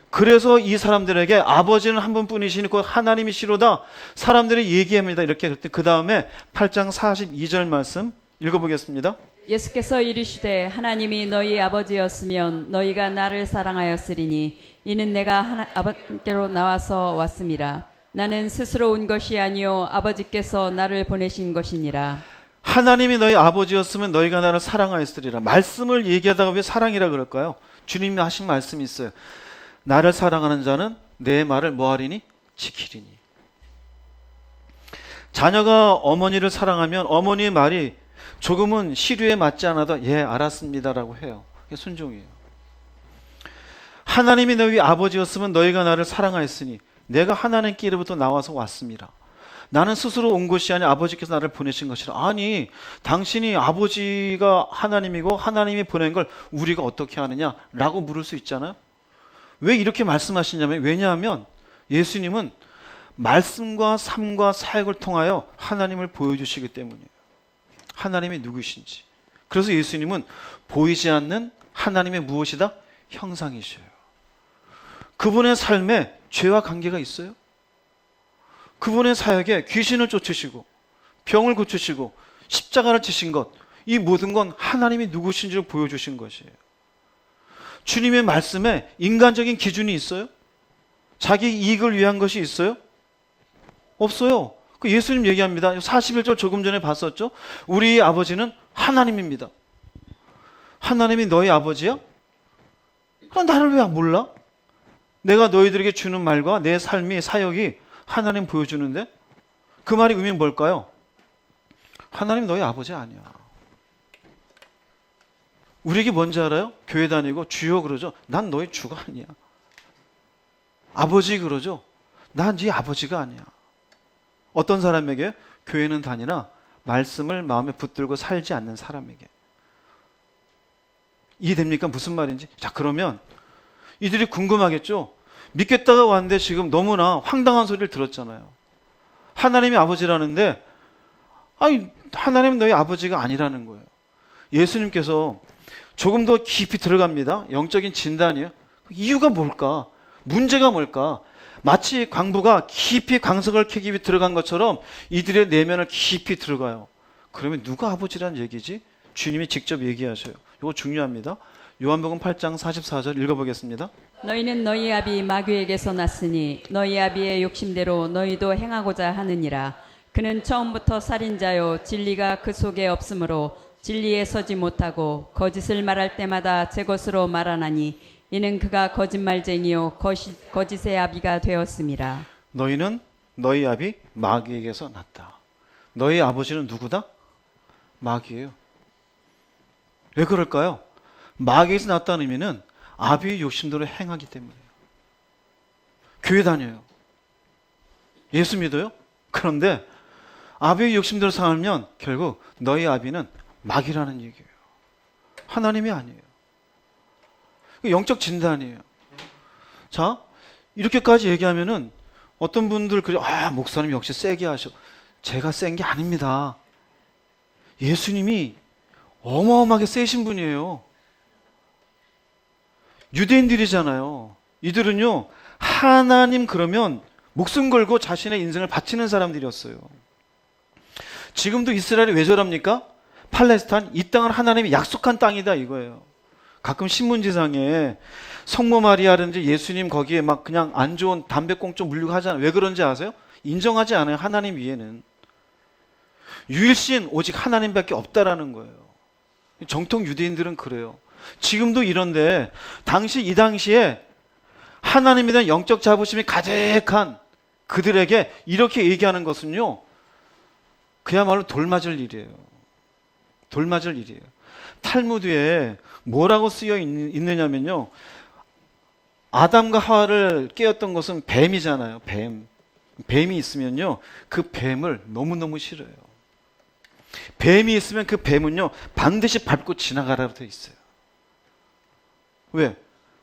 그래서 이 사람들에게 아버지는 한 분뿐이시니 곧 하나님이시로다 사람들이 얘기합니다. 이렇게. 그 다음에 8장 42절 말씀 읽어보겠습니다. 예수께서 이르시되 하나님이 너희 아버지였으면 너희가 나를 사랑하였으리니 이는 내가 아버지께로 나와서 왔음이라. 나는 스스로 온 것이 아니요 아버지께서 나를 보내신 것이니라. 하나님이 너희 아버지였으면 너희가 나를 사랑하였으리라. 말씀을 얘기하다가 왜 사랑이라 그럴까요? 주님이 하신 말씀이 있어요. 나를 사랑하는 자는 내 말을 뭐하리니? 지키리니. 자녀가 어머니를 사랑하면 어머니의 말이 조금은 시류에 맞지 않아도 예 알았습니다라고 해요. 그게 순종이에요. 하나님이 너희 아버지였으면 너희가 나를 사랑하였으니 내가 하나님께로부터 나와서 왔습니다. 나는 스스로 온 것이 아니 아버지께서 나를 보내신 것이라. 아니 당신이 아버지가 하나님이고 하나님이 보낸 걸 우리가 어떻게 하느냐라고 물을 수 있잖아요. 왜 이렇게 말씀하시냐면, 왜냐하면 예수님은 말씀과 삶과 사역을 통하여 하나님을 보여주시기 때문이에요. 하나님이 누구신지. 그래서 예수님은 보이지 않는 하나님의 무엇이다? 형상이셔요. 그분의 삶에 죄와 관계가 있어요? 그분의 사역에 귀신을 쫓으시고 병을 고치시고 십자가를 지신 것, 이 모든 건 하나님이 누구신지를 보여주신 것이에요. 주님의 말씀에 인간적인 기준이 있어요? 자기 이익을 위한 것이 있어요? 없어요. 그 예수님 얘기합니다. 41절 조금 전에 봤었죠? 우리 아버지는 하나님입니다. 하나님이 너희 아버지야? 그럼 나를 왜 몰라? 내가 너희들에게 주는 말과 내 삶의 사역이 하나님 보여주는데, 그 말의 의미는 뭘까요? 하나님 너희 아버지 아니야. 우리에게 뭔지 알아요? 교회 다니고 주여 그러죠. 난 너희 주가 아니야. 아버지 그러죠. 난 네 아버지가 아니야. 어떤 사람에게? 교회는 다니나 말씀을 마음에 붙들고 살지 않는 사람에게. 이해됩니까? 무슨 말인지? 자, 그러면 이들이 궁금하겠죠? 믿겠다가 왔는데 지금 너무나 황당한 소리를 들었잖아요. 하나님이 아버지라는데, 아니, 하나님은 너희 아버지가 아니라는 거예요. 예수님께서 조금 더 깊이 들어갑니다. 영적인 진단이에요. 이유가 뭘까? 문제가 뭘까? 마치 광부가 깊이 광석을 캐기 위해 들어간 것처럼 이들의 내면을 깊이 들어가요. 그러면 누가 아버지라는 얘기지? 주님이 직접 얘기하셔요. 이거 중요합니다. 요한복음 8장 44절 읽어보겠습니다. 너희는 너희 아비 마귀에게서 났으니 너희 아비의 욕심대로 너희도 행하고자 하느니라. 그는 처음부터 살인자요 진리가 그 속에 없으므로 진리에 서지 못하고 거짓을 말할 때마다 제 것으로 말하나니 이는 그가 거짓말쟁이요 거짓의 아비가 되었음이라. 너희는 너희 아비 마귀에게서 났다. 너희 아버지는 누구다? 마귀예요. 왜 그럴까요? 마귀에서 났다는 의미는 아비의 욕심대로 행하기 때문이에요. 교회 다녀요. 예수 믿어요? 그런데 아비의 욕심대로 살면 결국 너희 아비는 마귀라는 얘기예요. 하나님이 아니에요. 영적 진단이에요. 자, 이렇게까지 얘기하면은 어떤 분들 그래, 목사님 역시 세게 하셔. 제가 센 게 아닙니다. 예수님이 어마어마하게 세신 분이에요. 유대인들이잖아요. 이들은요, 하나님 그러면 목숨 걸고 자신의 인생을 바치는 사람들이었어요. 지금도 이스라엘이 왜 저럽니까? 팔레스타인, 이 땅은 하나님이 약속한 땅이다 이거예요. 가끔 신문지상에 성모 마리아라든지 예수님 거기에 막 그냥 안 좋은 담배꽁초 물리고 하잖아요. 왜 그런지 아세요? 인정하지 않아요. 하나님 위에는. 유일신 오직 하나님밖에 없다라는 거예요. 정통 유대인들은 그래요. 지금도 이런데 이 당시에 하나님에 대한 영적 자부심이 가득한 그들에게 이렇게 얘기하는 것은요, 그야말로 돌맞을 일이에요. 돌맞을 일이에요. 탈무드에 뭐라고 쓰여 있느냐면요, 아담과 하와를 깨웠던 것은 뱀이잖아요. 뱀이 있으면요, 그 뱀을 너무너무 싫어요. 뱀이 있으면 그 뱀은요 반드시 밟고 지나가라고 되어 있어요. 왜?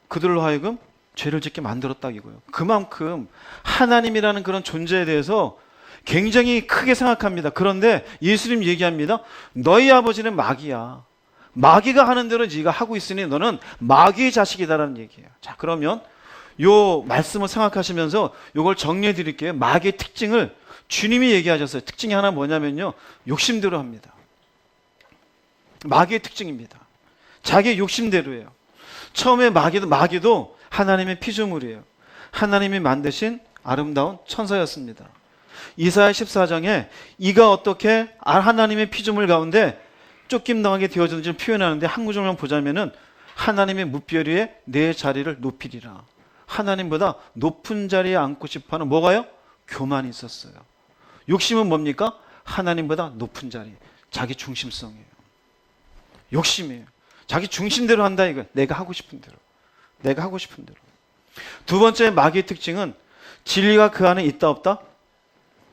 그들로 하여금 죄를 짓게 만들었다 이거예요. 그만큼 하나님이라는 그런 존재에 대해서 굉장히 크게 생각합니다. 그런데 예수님 얘기합니다. 너희 아버지는 마귀야. 마귀가 하는 대로 네가 하고 있으니 너는 마귀의 자식이다라는 얘기예요. 자, 그러면 요 말씀을 생각하시면서 요걸 정리해 드릴게요. 마귀의 특징을 주님이 얘기하셨어요. 특징이 하나 뭐냐면요, 욕심대로 합니다. 마귀의 특징입니다. 자기의 욕심대로예요. 처음에 마귀도 하나님의 피조물이에요. 하나님이 만드신 아름다운 천사였습니다. 이사야 14장에 이가 어떻게 하나님의 피조물 가운데 쫓김당하게 되어졌는지 표현하는데, 한 구절만 보자면은 하나님의 무별 위에 내 자리를 높이리라. 하나님보다 높은 자리에 앉고 싶어하는 뭐가요? 교만이 있었어요. 욕심은 뭡니까? 하나님보다 높은 자리, 자기 중심성이에요. 욕심이에요. 자기 중심대로 한다 이거. 내가 하고 싶은 대로. 내가 하고 싶은 대로. 두 번째 마귀의 특징은 진리가 그 안에 있다 없다?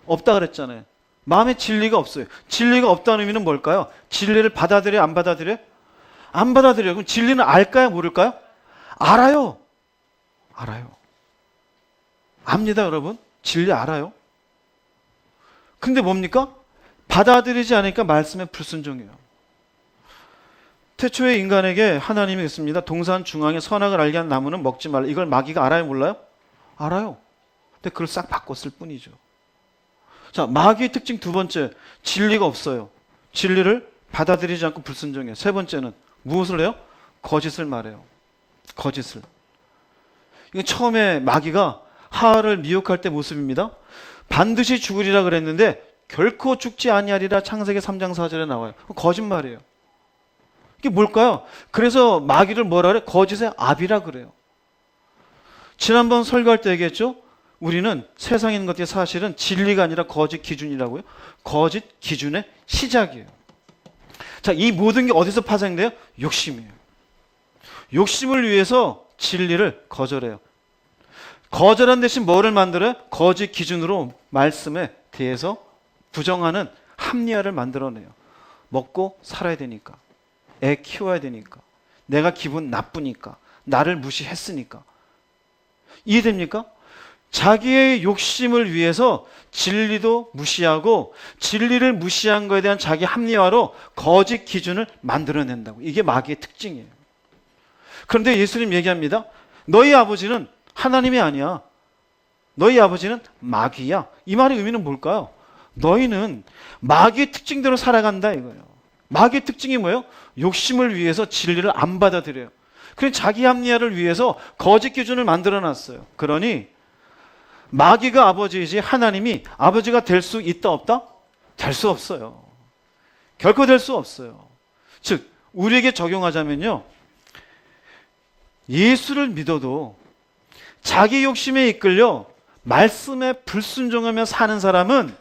없다 그랬잖아요. 마음에 진리가 없어요. 진리가 없다는 의미는 뭘까요? 진리를 받아들여 안 받아들여? 안 받아들여요. 그럼 진리는 알까요? 모를까요? 알아요. 알아요. 압니다, 여러분. 진리 알아요. 근데 뭡니까? 받아들이지 않으니까 말씀에 불순종해요. 태초에 인간에게 하나님이 있습니다. 동산 중앙에 선악을 알게 한 나무는 먹지 말라. 이걸 마귀가 알아요, 몰라요? 알아요. 근데 그걸 싹 바꿨을 뿐이죠. 자, 마귀의 특징 두 번째, 진리가 없어요. 진리를 받아들이지 않고 불순종해요. 세 번째는 무엇을 해요? 거짓을 말해요. 거짓을. 이거 처음에 마귀가 하와를 미혹할 때 모습입니다. 반드시 죽으리라 그랬는데 결코 죽지 아니하리라 창세기 3장 4절에 나와요. 거짓말이에요. 이게 뭘까요? 그래서 마귀를 뭐라 그래? 거짓의 아비라 그래요. 지난번 설교할 때 얘기했죠? 우리는 세상에 있는 것들이 사실은 진리가 아니라 거짓 기준이라고요. 거짓 기준의 시작이에요. 자, 이 모든 게 어디서 파생돼요? 욕심이에요. 욕심을 위해서 진리를 거절해요. 거절한 대신 뭐를 만들어요? 거짓 기준으로 말씀에 대해서 부정하는 합리화를 만들어내요. 먹고 살아야 되니까. 애 키워야 되니까. 내가 기분 나쁘니까. 나를 무시했으니까. 이해됩니까? 자기의 욕심을 위해서 진리도 무시하고 진리를 무시한 것에 대한 자기 합리화로 거짓 기준을 만들어낸다고. 이게 마귀의 특징이에요. 그런데 예수님 얘기합니다. 너희 아버지는 하나님이 아니야. 너희 아버지는 마귀야. 이 말의 의미는 뭘까요? 너희는 마귀의 특징대로 살아간다 이거예요. 마귀의 특징이 뭐예요? 욕심을 위해서 진리를 안 받아들여요. 그래서 자기 합리화를 위해서 거짓 기준을 만들어놨어요. 그러니 마귀가 아버지이지 하나님이 아버지가 될 수 있다 없다? 될 수 없어요. 결코 될 수 없어요. 즉 우리에게 적용하자면요. 예수를 믿어도 자기 욕심에 이끌려 말씀에 불순종하며 사는 사람은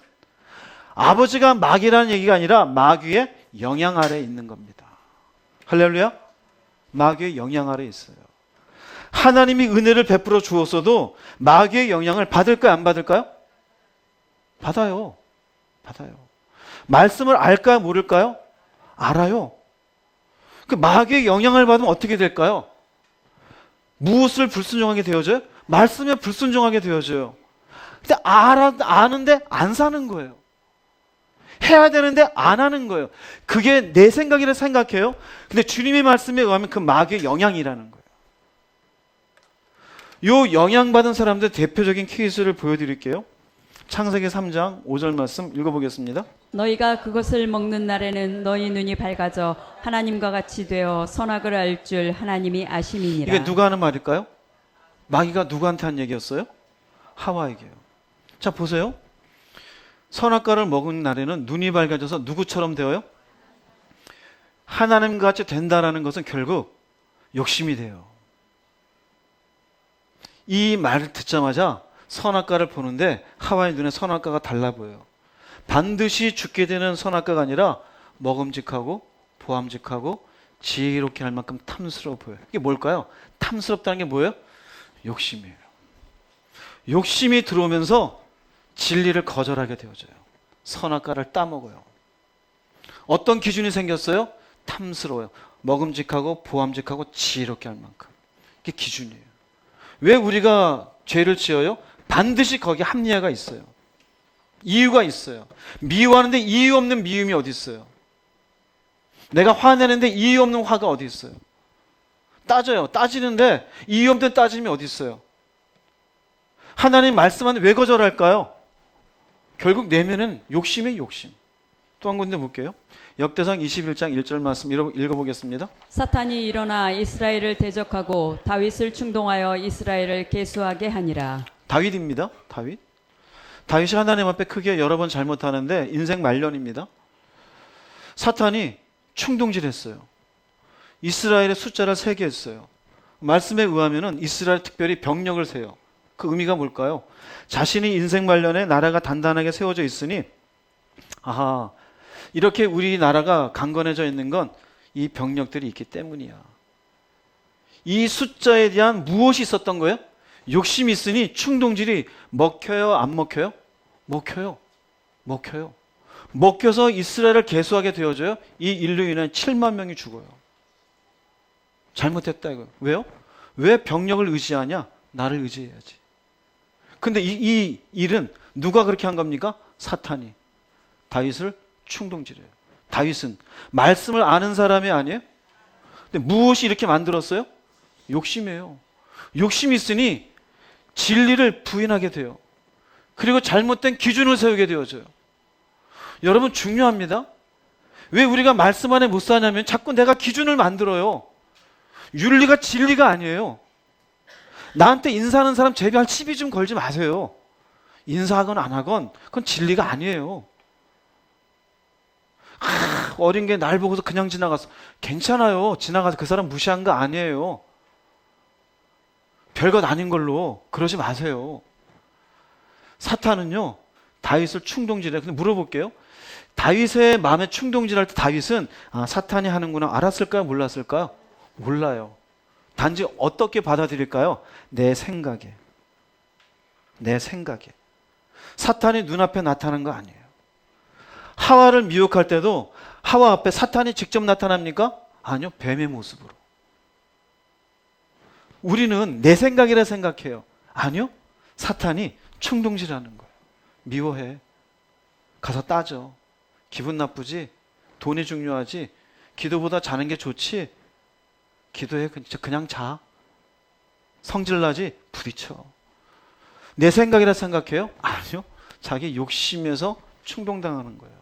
아버지가 마귀라는 얘기가 아니라 마귀의 영향 아래에 있는 겁니다. 할렐루야? 마귀의 영향 아래에 있어요. 하나님이 은혜를 베풀어 주었어도 마귀의 영향을 받을까요? 안 받을까요? 받아요. 받아요. 말씀을 알까요? 모를까요? 알아요. 그 마귀의 영향을 받으면 어떻게 될까요? 무엇을 불순종하게 되어져요? 말씀에 불순종하게 되어져요. 근데 아는데 안 사는 거예요. 해야 되는데 안 하는 거예요. 그게 내 생각이라 생각해요. 근데 주님의 말씀에 의하면 그 마귀의 영향이라는 거예요. 요 영향받은 사람들 대표적인 케이스를 보여드릴게요. 창세기 3장 5절 말씀 읽어보겠습니다. 너희가 그것을 먹는 날에는 너희 눈이 밝아져 하나님과 같이 되어 선악을 알 줄 하나님이 아심이니라. 이게 누가 하는 말일까요? 마귀가 누구한테 한 얘기였어요? 하와에게요. 자 보세요. 선악과를 먹은 날에는 눈이 밝아져서 누구처럼 되어요? 하나님과 같이 된다라는 것은 결국 욕심이 돼요. 이 말을 듣자마자 선악과를 보는데 하와의 눈에 선악과가 달라 보여요. 반드시 죽게 되는 선악과가 아니라 먹음직하고 보암직하고 지혜롭게 할 만큼 탐스러워 보여요. 이게 뭘까요? 탐스럽다는 게 뭐예요? 욕심이에요. 욕심이 들어오면서 진리를 거절하게 되어져요. 선악과를 따먹어요. 어떤 기준이 생겼어요? 탐스러워요. 먹음직하고 보암직하고 지혜롭게 할 만큼. 이게 기준이에요. 왜 우리가 죄를 지어요? 반드시 거기에 합리화가 있어요. 이유가 있어요. 미워하는데 이유 없는 미움이 어디 있어요? 내가 화내는데 이유 없는 화가 어디 있어요? 따져요. 따지는데 이유 없는 따짐이 어디 있어요? 하나님 말씀하는데 왜 거절할까요? 결국 내면은 욕심의 욕심. 또 한 군데 볼게요. 역대상 21장 1절 말씀 읽어보겠습니다. 사탄이 일어나 이스라엘을 대적하고 다윗을 충동하여 이스라엘을 계수하게 하니라. 다윗입니다. 다윗. 다윗이 하나님 앞에 크게 여러 번 잘못하는데 인생 말년입니다. 사탄이 충동질했어요. 이스라엘의 숫자를 세게 했어요. 말씀에 의하면은 이스라엘 특별히 병력을 세요. 그 의미가 뭘까요? 자신이 인생 말년에 나라가 단단하게 세워져 있으니 아하, 이렇게 우리나라가 강건해져 있는 건 이 병력들이 있기 때문이야. 이 숫자에 대한 무엇이 있었던 거예요? 욕심이 있으니 충동질이 먹혀요, 안 먹혀요? 먹혀요. 먹혀요. 먹혀서 이스라엘을 계수하게 되어져요. 이 일로 인해 7만 명이 죽어요. 잘못했다 이거. 왜요? 왜 병력을 의지하냐? 나를 의지해야지. 근데 이 일은 누가 그렇게 한 겁니까? 사탄이. 다윗을 충동질해요. 다윗은 말씀을 아는 사람이 아니에요? 근데 무엇이 이렇게 만들었어요? 욕심이에요. 욕심이 있으니 진리를 부인하게 돼요. 그리고 잘못된 기준을 세우게 되어져요. 여러분 중요합니다. 왜 우리가 말씀 안에 못 사냐면 자꾸 내가 기준을 만들어요. 윤리가 진리가 아니에요. 나한테 인사하는 사람 제비할 시비 좀 걸지 마세요. 인사하건 안 하건 그건 진리가 아니에요. 어린 게 날 보고서 그냥 지나갔어. 괜찮아요. 지나가서 그 사람 무시한 거 아니에요. 별것 아닌 걸로 그러지 마세요. 사탄은요 다윗을 충동질해. 근데 물어볼게요. 다윗의 마음에 충동질할 때 다윗은 사탄이 하는구나 알았을까요? 몰랐을까요? 몰라요. 단지 어떻게 받아들일까요? 내 생각에. 내 생각에. 사탄이 눈앞에 나타난 거 아니에요. 하와를 미혹할 때도 하와 앞에 사탄이 직접 나타납니까? 아니요. 뱀의 모습으로. 우리는 내 생각이라 생각해요. 아니요. 사탄이 충동질하는 거예요. 미워해. 가서 따져. 기분 나쁘지? 돈이 중요하지? 기도보다 자는 게 좋지? 기도해. 그냥 자. 성질나지? 부딪혀. 내 생각이라 생각해요? 아니요. 자기 욕심에서 충동당하는 거예요.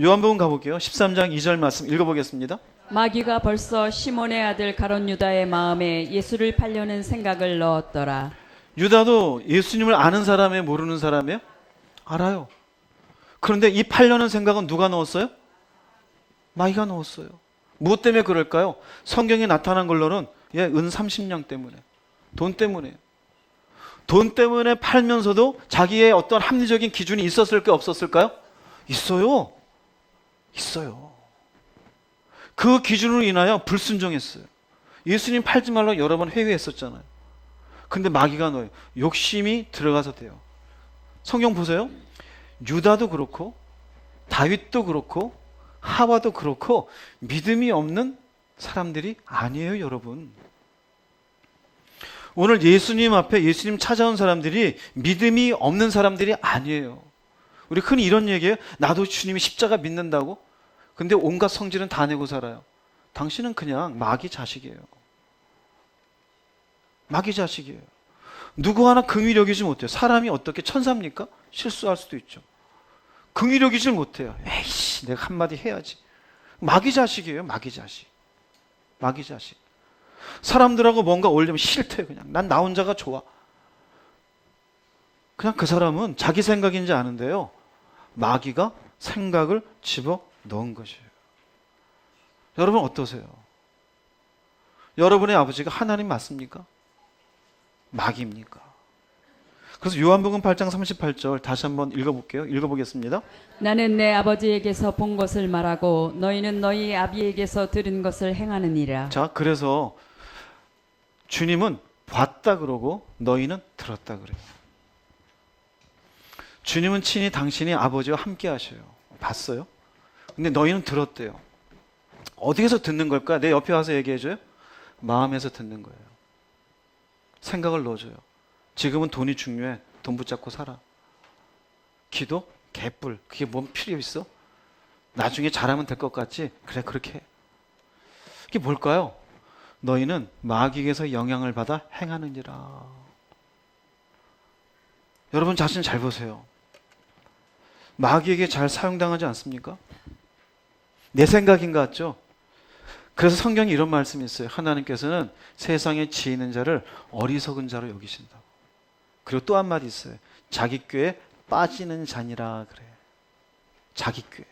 요한복음 가볼게요. 13장 2절 말씀 읽어보겠습니다. 마귀가 벌써 시몬의 아들 가롯 유다의 마음에 예수를 팔려는 생각을 넣었더라. 유다도 예수님을 아는 사람이에요? 모르는 사람이에요? 알아요. 그런데 이 팔려는 생각은 누가 넣었어요? 마귀가 넣었어요. 무엇 때문에 그럴까요? 성경에 나타난 걸로는 은 30냥 때문에. 돈 때문에. 돈 때문에 팔면서도 자기의 어떤 합리적인 기준이 있었을까요? 없었을까요? 있어요. 있어요. 그 기준으로 인하여 불순종했어요. 예수님 팔지 말라고 여러 번 회의했었잖아요. 근데 마귀가 넣어요. 욕심이 들어가서 돼요. 성경 보세요. 유다도 그렇고 다윗도 그렇고 하와도 그렇고 믿음이 없는 사람들이 아니에요, 여러분. 오늘 예수님 앞에 예수님 찾아온 사람들이 믿음이 없는 사람들이 아니에요. 우리 흔히 이런 얘기예요. 나도 주님이 십자가 믿는다고? 근데 온갖 성질은 다 내고 살아요. 당신은 그냥 마귀 자식이에요. 마귀 자식이에요. 누구 하나 긍휼히 여기지 못해요. 사람이 어떻게 천사입니까? 실수할 수도 있죠. 긍휼히 여기질 못해요. 에이씨, 내가 한마디 해야지. 마귀 자식이에요. 마귀 자식. 마귀 자식. 사람들하고 뭔가 어울리면 싫대요. 그냥 난 나 혼자가 좋아. 그냥 그 사람은 자기 생각인지 아는데요, 마귀가 생각을 집어 넣은 것이에요. 여러분 어떠세요? 여러분의 아버지가 하나님 맞습니까? 마귀입니까? 그래서 요한복음 8장 38절 다시 한번 읽어볼게요. 읽어보겠습니다. 나는 내 아버지에게서 본 것을 말하고 너희는 너희 아비에게서 들은 것을 행하느니라. 자, 그래서 주님은 봤다 그러고 너희는 들었다 그래요. 주님은 친히 당신이 아버지와 함께 하셔요. 봤어요? 근데 너희는 들었대요. 어디에서 듣는 걸까? 내 옆에 와서 얘기해줘요. 마음에서 듣는 거예요. 생각을 넣어줘요. 지금은 돈이 중요해. 돈 붙잡고 살아. 기도? 개뿔. 그게 뭔 필요 있어? 나중에 잘하면 될 것 같지? 그래, 그렇게 해. 이게 뭘까요? 너희는 마귀에게서 영향을 받아 행하느니라. 여러분 자신 잘 보세요. 마귀에게 잘 사용당하지 않습니까? 내 생각인 것 같죠? 그래서 성경에 이런 말씀이 있어요. 하나님께서는 세상에 지혜 있는 자를 어리석은 자로 여기신다고. 그리고 또 한마디 있어요. 자기 꾀에 빠지는 자니라 그래. 자기 꾀.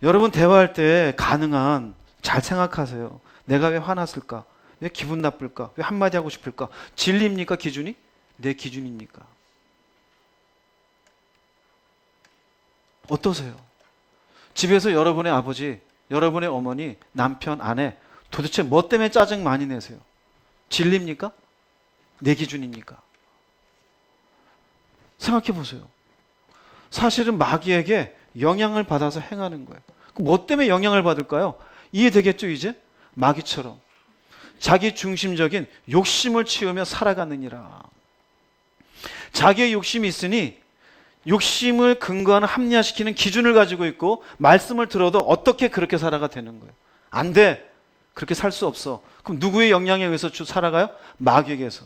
여러분 대화할 때 가능한 잘 생각하세요. 내가 왜 화났을까? 왜 기분 나쁠까? 왜 한마디 하고 싶을까? 진리입니까? 기준이? 내 기준입니까? 어떠세요? 집에서 여러분의 아버지, 여러분의 어머니, 남편, 아내 도대체 뭐 때문에 짜증 많이 내세요? 진리입니까? 내 기준입니까? 생각해 보세요. 사실은 마귀에게 영향을 받아서 행하는 거예요. 뭐 때문에 영향을 받을까요? 이해되겠죠, 이제? 마귀처럼. 자기 중심적인 욕심을 치우며 살아가느니라. 자기의 욕심이 있으니 욕심을 근거하는 합리화시키는 기준을 가지고 있고 말씀을 들어도 어떻게 그렇게 살아가 되는 거예요. 안 돼. 그렇게 살 수 없어. 그럼 누구의 영향에 의해서 살아가요? 마귀에게서.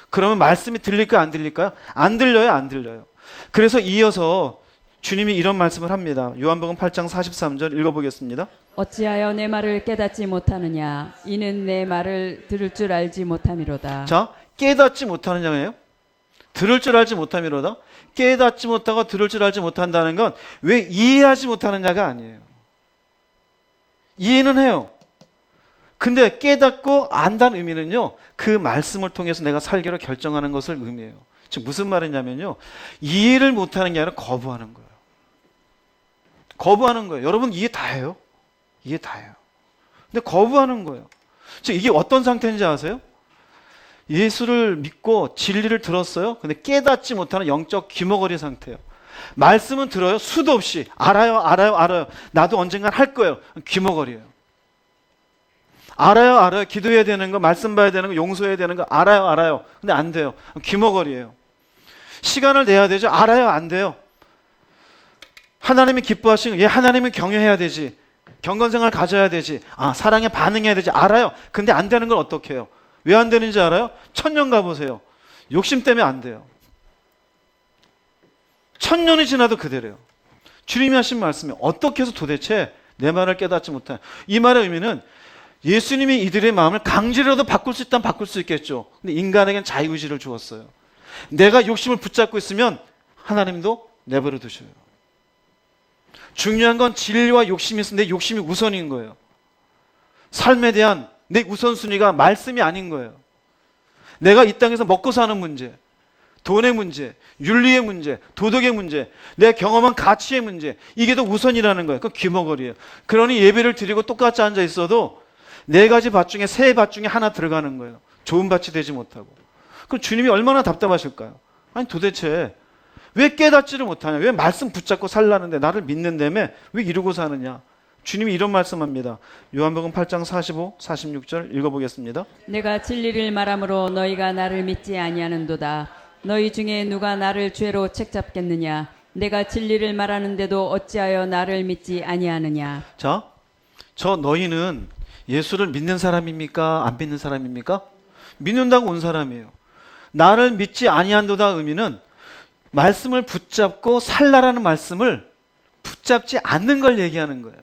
그러면 말씀이 들릴까요? 안 들릴까요? 안 들려요? 안 들려요? 그래서 이어서 주님이 이런 말씀을 합니다. 요한복음 8장 43절 읽어보겠습니다. 어찌하여 내 말을 깨닫지 못하느냐 이는 내 말을 들을 줄 알지 못함이로다. 자, 깨닫지 못하느냐예요. 들을 줄 알지 못함이로다. 깨닫지 못하고 들을 줄 알지 못한다는 건 왜 이해하지 못하느냐가 아니에요. 이해는 해요. 근데 깨닫고 안다는 의미는요, 그 말씀을 통해서 내가 살기로 결정하는 것을 의미해요. 즉 무슨 말이냐면요, 이해를 못하는 게 아니라 거부하는 거예요. 거부하는 거예요. 여러분 이해 다 해요. 이해 다 해요. 근데 거부하는 거예요. 즉 이게 어떤 상태인지 아세요? 예수를 믿고 진리를 들었어요. 근데 깨닫지 못하는 영적 귀머거리 상태예요. 말씀은 들어요. 수도 없이 알아요, 알아요, 알아요. 나도 언젠간 할 거예요. 귀머거리예요. 알아요, 알아요. 기도해야 되는 거, 말씀 봐야 되는 거, 용서해야 되는 거 알아요, 알아요. 근데 안 돼요. 귀머거리예요. 시간을 내야 되죠. 알아요, 안 돼요. 하나님이 기뻐하시는 거, 하나님은 경외해야 되지. 경건생활 가져야 되지. 사랑에 반응해야 되지. 알아요. 근데 안 되는 걸 어떻게 해요? 왜 안 되는지 알아요? 1000년 가보세요. 욕심 때문에 안 돼요. 1000년이 지나도 그대로요. 주님이 하신 말씀이 어떻게 해서 도대체 내 말을 깨닫지 못하냐. 이 말의 의미는 예수님이 이들의 마음을 강제로라도 바꿀 수 있다면 바꿀 수 있겠죠. 근데 인간에겐 자유의지를 주었어요. 내가 욕심을 붙잡고 있으면 하나님도 내버려 두셔요. 중요한 건 진리와 욕심이 있으면 내 욕심이 우선인 거예요. 삶에 대한 내 우선순위가 말씀이 아닌 거예요. 내가 이 땅에서 먹고 사는 문제, 돈의 문제, 윤리의 문제, 도덕의 문제, 내 경험한 가치의 문제, 이게 더 우선이라는 거예요. 그건 귀머거리예요. 그러니 예배를 드리고 똑같이 앉아 있어도 4가지 밭 중에 3밭 중에 하나 들어가는 거예요. 좋은 밭이 되지 못하고. 그럼 주님이 얼마나 답답하실까요? 아니 도대체 왜 깨닫지를 못하냐? 왜 말씀 붙잡고 살라는데 나를 믿는다며 왜 이러고 사느냐? 주님이 이런 말씀합니다. 요한복음 8장 45, 46절 읽어보겠습니다. 내가 진리를 말함으로 너희가 나를 믿지 아니하는도다. 너희 중에 누가 나를 죄로 책잡겠느냐? 내가 진리를 말하는데도 어찌하여 나를 믿지 아니하느냐? 자, 저 너희는 예수를 믿는 사람입니까? 안 믿는 사람입니까? 믿는다고 온 사람이에요. 나를 믿지 아니한도다 의미는 말씀을 붙잡고 살라라는 말씀을 붙잡지 않는 걸 얘기하는 거예요.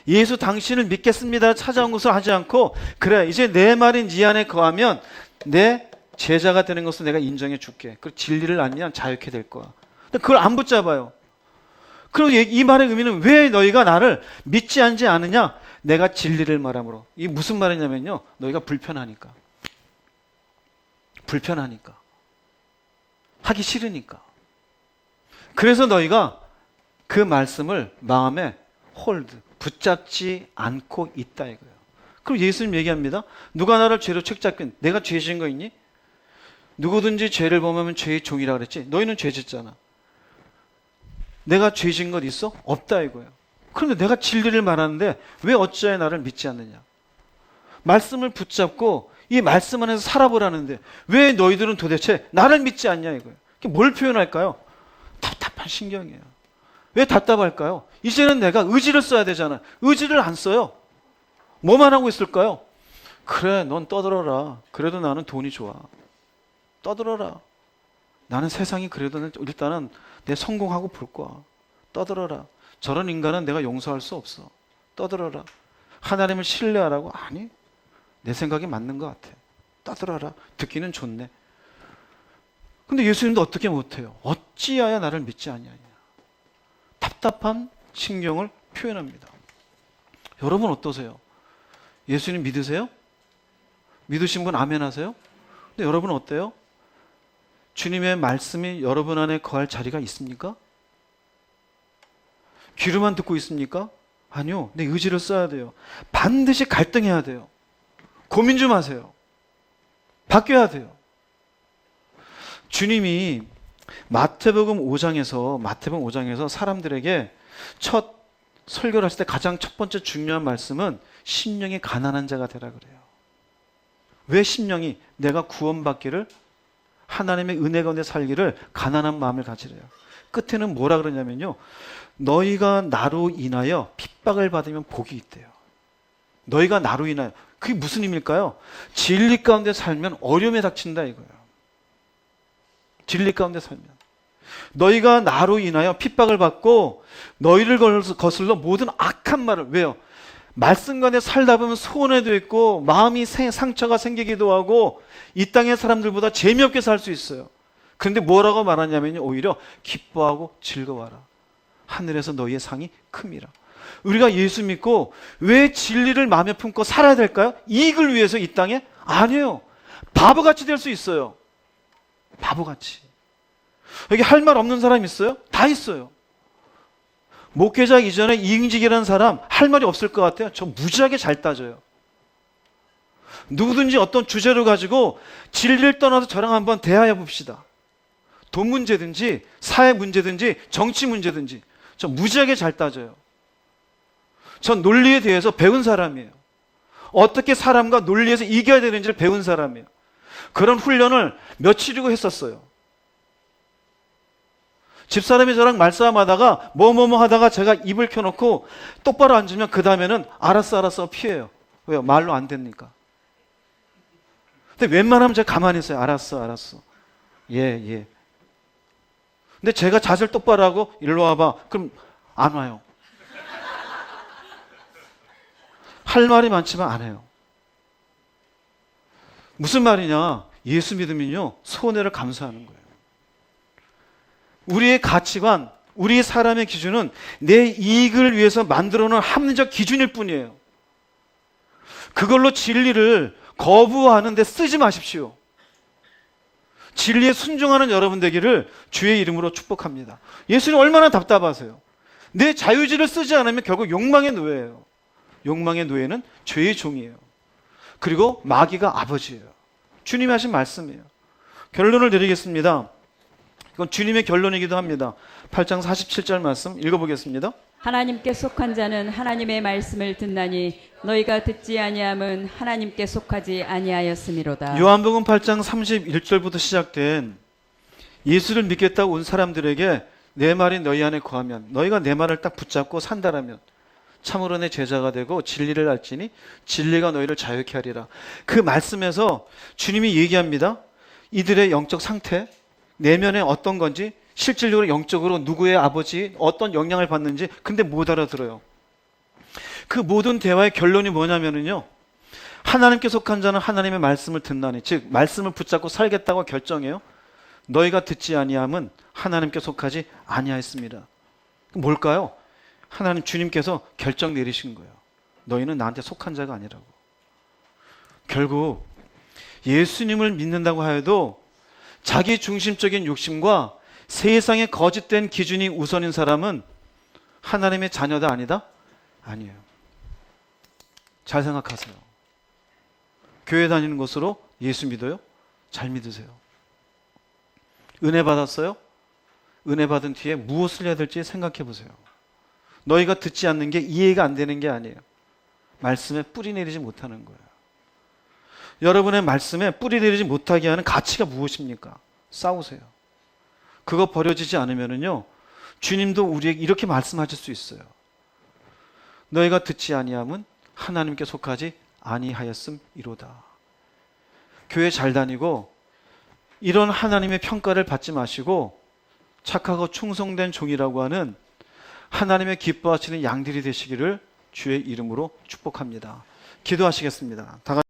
예수 당신을 믿겠습니다 찾아온 것을 하지 않고 그래 이제 내 말인 네 안에 거하면 내 제자가 되는 것을 내가 인정해 줄게. 그리고 진리를 알면 자유케 될 거야. 근데 그걸 안 붙잡아요. 그리고 이 말의 의미는 왜 너희가 나를 믿지 않느냐? 내가 진리를 말함으로. 이게 무슨 말이냐면요, 너희가 불편하니까 하기 싫으니까. 그래서 너희가 그 말씀을 마음에 붙잡지 않고 있다 이거예요. 그럼 예수님 얘기합니다. 누가 나를 죄로 책잡긴, 내가 죄 지은 거 있니? 누구든지 죄를 범하면 죄의 종이라 그랬지. 너희는 죄 짓잖아. 내가 죄 지은 것 있어? 없다 이거예요. 그런데 내가 진리를 말하는데 왜 어찌하여 나를 믿지 않느냐? 말씀을 붙잡고 이 말씀 안에서 살아보라는데 왜 너희들은 도대체 나를 믿지 않냐 이거예요. 뭘 표현할까요? 답답한 신경이에요. 왜 답답할까요? 이제는 내가 의지를 써야 되잖아. 의지를 안 써요. 뭐만 하고 있을까요? 그래, 넌 떠들어라. 그래도 나는 돈이 좋아. 떠들어라. 나는 세상이 그래도 일단은 내 성공하고 볼 거야. 떠들어라. 저런 인간은 내가 용서할 수 없어. 떠들어라. 하나님을 신뢰하라고? 아니, 내 생각이 맞는 것 같아. 떠들어라. 듣기는 좋네. 근데 예수님도 어떻게 못해요? 어찌하여 나를 믿지 않냐냐. 답답한 신경을 표현합니다. 여러분 어떠세요? 예수님 믿으세요? 믿으신 분 아멘 하세요? 근데 여러분 어때요? 주님의 말씀이 여러분 안에 거할 자리가 있습니까? 귀로만 듣고 있습니까? 아니요. 내 의지를 써야 돼요. 반드시 갈등해야 돼요. 고민 좀 하세요. 바뀌어야 돼요. 주님이 마태복음 5장에서 사람들에게 첫 설교를 하실 때 가장 첫 번째 중요한 말씀은 심령이 가난한 자가 되라 그래요. 왜 심령이 내가 구원받기를 하나님의 은혜 가운데 살기를 가난한 마음을 가지래요. 끝에는 뭐라 그러냐면요. 너희가 나로 인하여 핍박을 받으면 복이 있대요. 너희가 나로 인하여. 그게 무슨 의미일까요? 진리 가운데 살면 어려움에 닥친다 이거예요. 진리 가운데 살면. 너희가 나로 인하여 핍박을 받고 너희를 거슬러 모든 악한 말을. 왜요? 말씀 가운데 살다 보면 소원에도 있고 마음이 상처가 생기기도 하고 이 땅의 사람들보다 재미없게 살 수 있어요. 그런데 뭐라고 말하냐면요. 오히려 기뻐하고 즐거워하라. 하늘에서 너희의 상이 큼이라. 우리가 예수 믿고 왜 진리를 마음에 품고 살아야 될까요? 이익을 위해서 이 땅에? 아니에요. 바보같이 될 수 있어요. 바보같이. 여기 할 말 없는 사람 있어요? 다 있어요. 목회자 이전에 이응직이라는 사람 할 말이 없을 것 같아요. 저 무지하게 잘 따져요. 누구든지 어떤 주제를 가지고 진리를 떠나서 저랑 한번 대화해 봅시다. 돈 문제든지 사회 문제든지 정치 문제든지 저 무지하게 잘 따져요. 전 논리에 대해서 배운 사람이에요. 어떻게 사람과 논리에서 이겨야 되는지를 배운 사람이에요. 그런 훈련을 며칠이고 했었어요. 집사람이 저랑 말싸움하다가 뭐뭐뭐 하다가 제가 입을 켜놓고 똑바로 앉으면 그 다음에는 알았어 피해요. 왜요? 말로 안 되니까. 근데 웬만하면 제가 가만히 있어요. 알았어. 예. 근데 제가 자세를 똑바로 하고 일로 와봐. 그럼 안 와요. 할 말이 많지만 안 해요. 무슨 말이냐? 예수 믿으면요. 손해를 감수하는 거예요. 우리의 가치관, 우리 사람의 기준은 내 이익을 위해서 만들어 놓은 합리적 기준일 뿐이에요. 그걸로 진리를 거부하는 데 쓰지 마십시오. 진리에 순종하는 여러분 되기를 주의 이름으로 축복합니다. 예수님 얼마나 답답하세요. 내 자유지를 쓰지 않으면 결국 욕망의 노예예요. 욕망의 노예는 죄의 종이에요. 그리고 마귀가 아버지예요. 주님이 하신 말씀이에요. 결론을 드리겠습니다. 이건 주님의 결론이기도 합니다. 8장 47절 말씀 읽어보겠습니다. 하나님께 속한 자는 하나님의 말씀을 듣나니 너희가 듣지 아니함은 하나님께 속하지 아니하였음이로다. 요한복음 8장 31절부터 시작된 예수를 믿겠다고 온 사람들에게 내 말이 너희 안에 거하면 너희가 내 말을 딱 붙잡고 산다라면 참으로 내 제자가 되고 진리를 알지니 진리가 너희를 자유케 하리라. 그 말씀에서 주님이 얘기합니다. 이들의 영적 상태, 내면에 어떤 건지, 실질적으로 영적으로 누구의 아버지 어떤 영향을 받는지. 근데 못 알아들어요. 그 모든 대화의 결론이 뭐냐면요, 하나님께 속한 자는 하나님의 말씀을 듣나니, 즉 말씀을 붙잡고 살겠다고 결정해요. 너희가 듣지 아니함은 하나님께 속하지 아니하였습니다. 뭘까요? 하나님 주님께서 결정 내리신 거예요. 너희는 나한테 속한 자가 아니라고. 결국 예수님을 믿는다고 하여도 자기 중심적인 욕심과 세상의 거짓된 기준이 우선인 사람은 하나님의 자녀다 아니다? 아니에요. 잘 생각하세요. 교회 다니는 것으로 예수 믿어요? 잘 믿으세요. 은혜 받았어요? 은혜 받은 뒤에 무엇을 해야 될지 생각해 보세요. 너희가 듣지 않는 게 이해가 안 되는 게 아니에요. 말씀에 뿌리 내리지 못하는 거예요. 여러분의 말씀에 뿌리 내리지 못하게 하는 가치가 무엇입니까? 싸우세요. 그거 버려지지 않으면요, 주님도 우리에게 이렇게 말씀하실 수 있어요. 너희가 듣지 아니함은 하나님께 속하지 아니하였음이로다. 교회 잘 다니고 이런 하나님의 평가를 받지 마시고 착하고 충성된 종이라고 하는 하나님의 기뻐하시는 양들이 되시기를 주의 이름으로 축복합니다. 기도하시겠습니다. 다 같이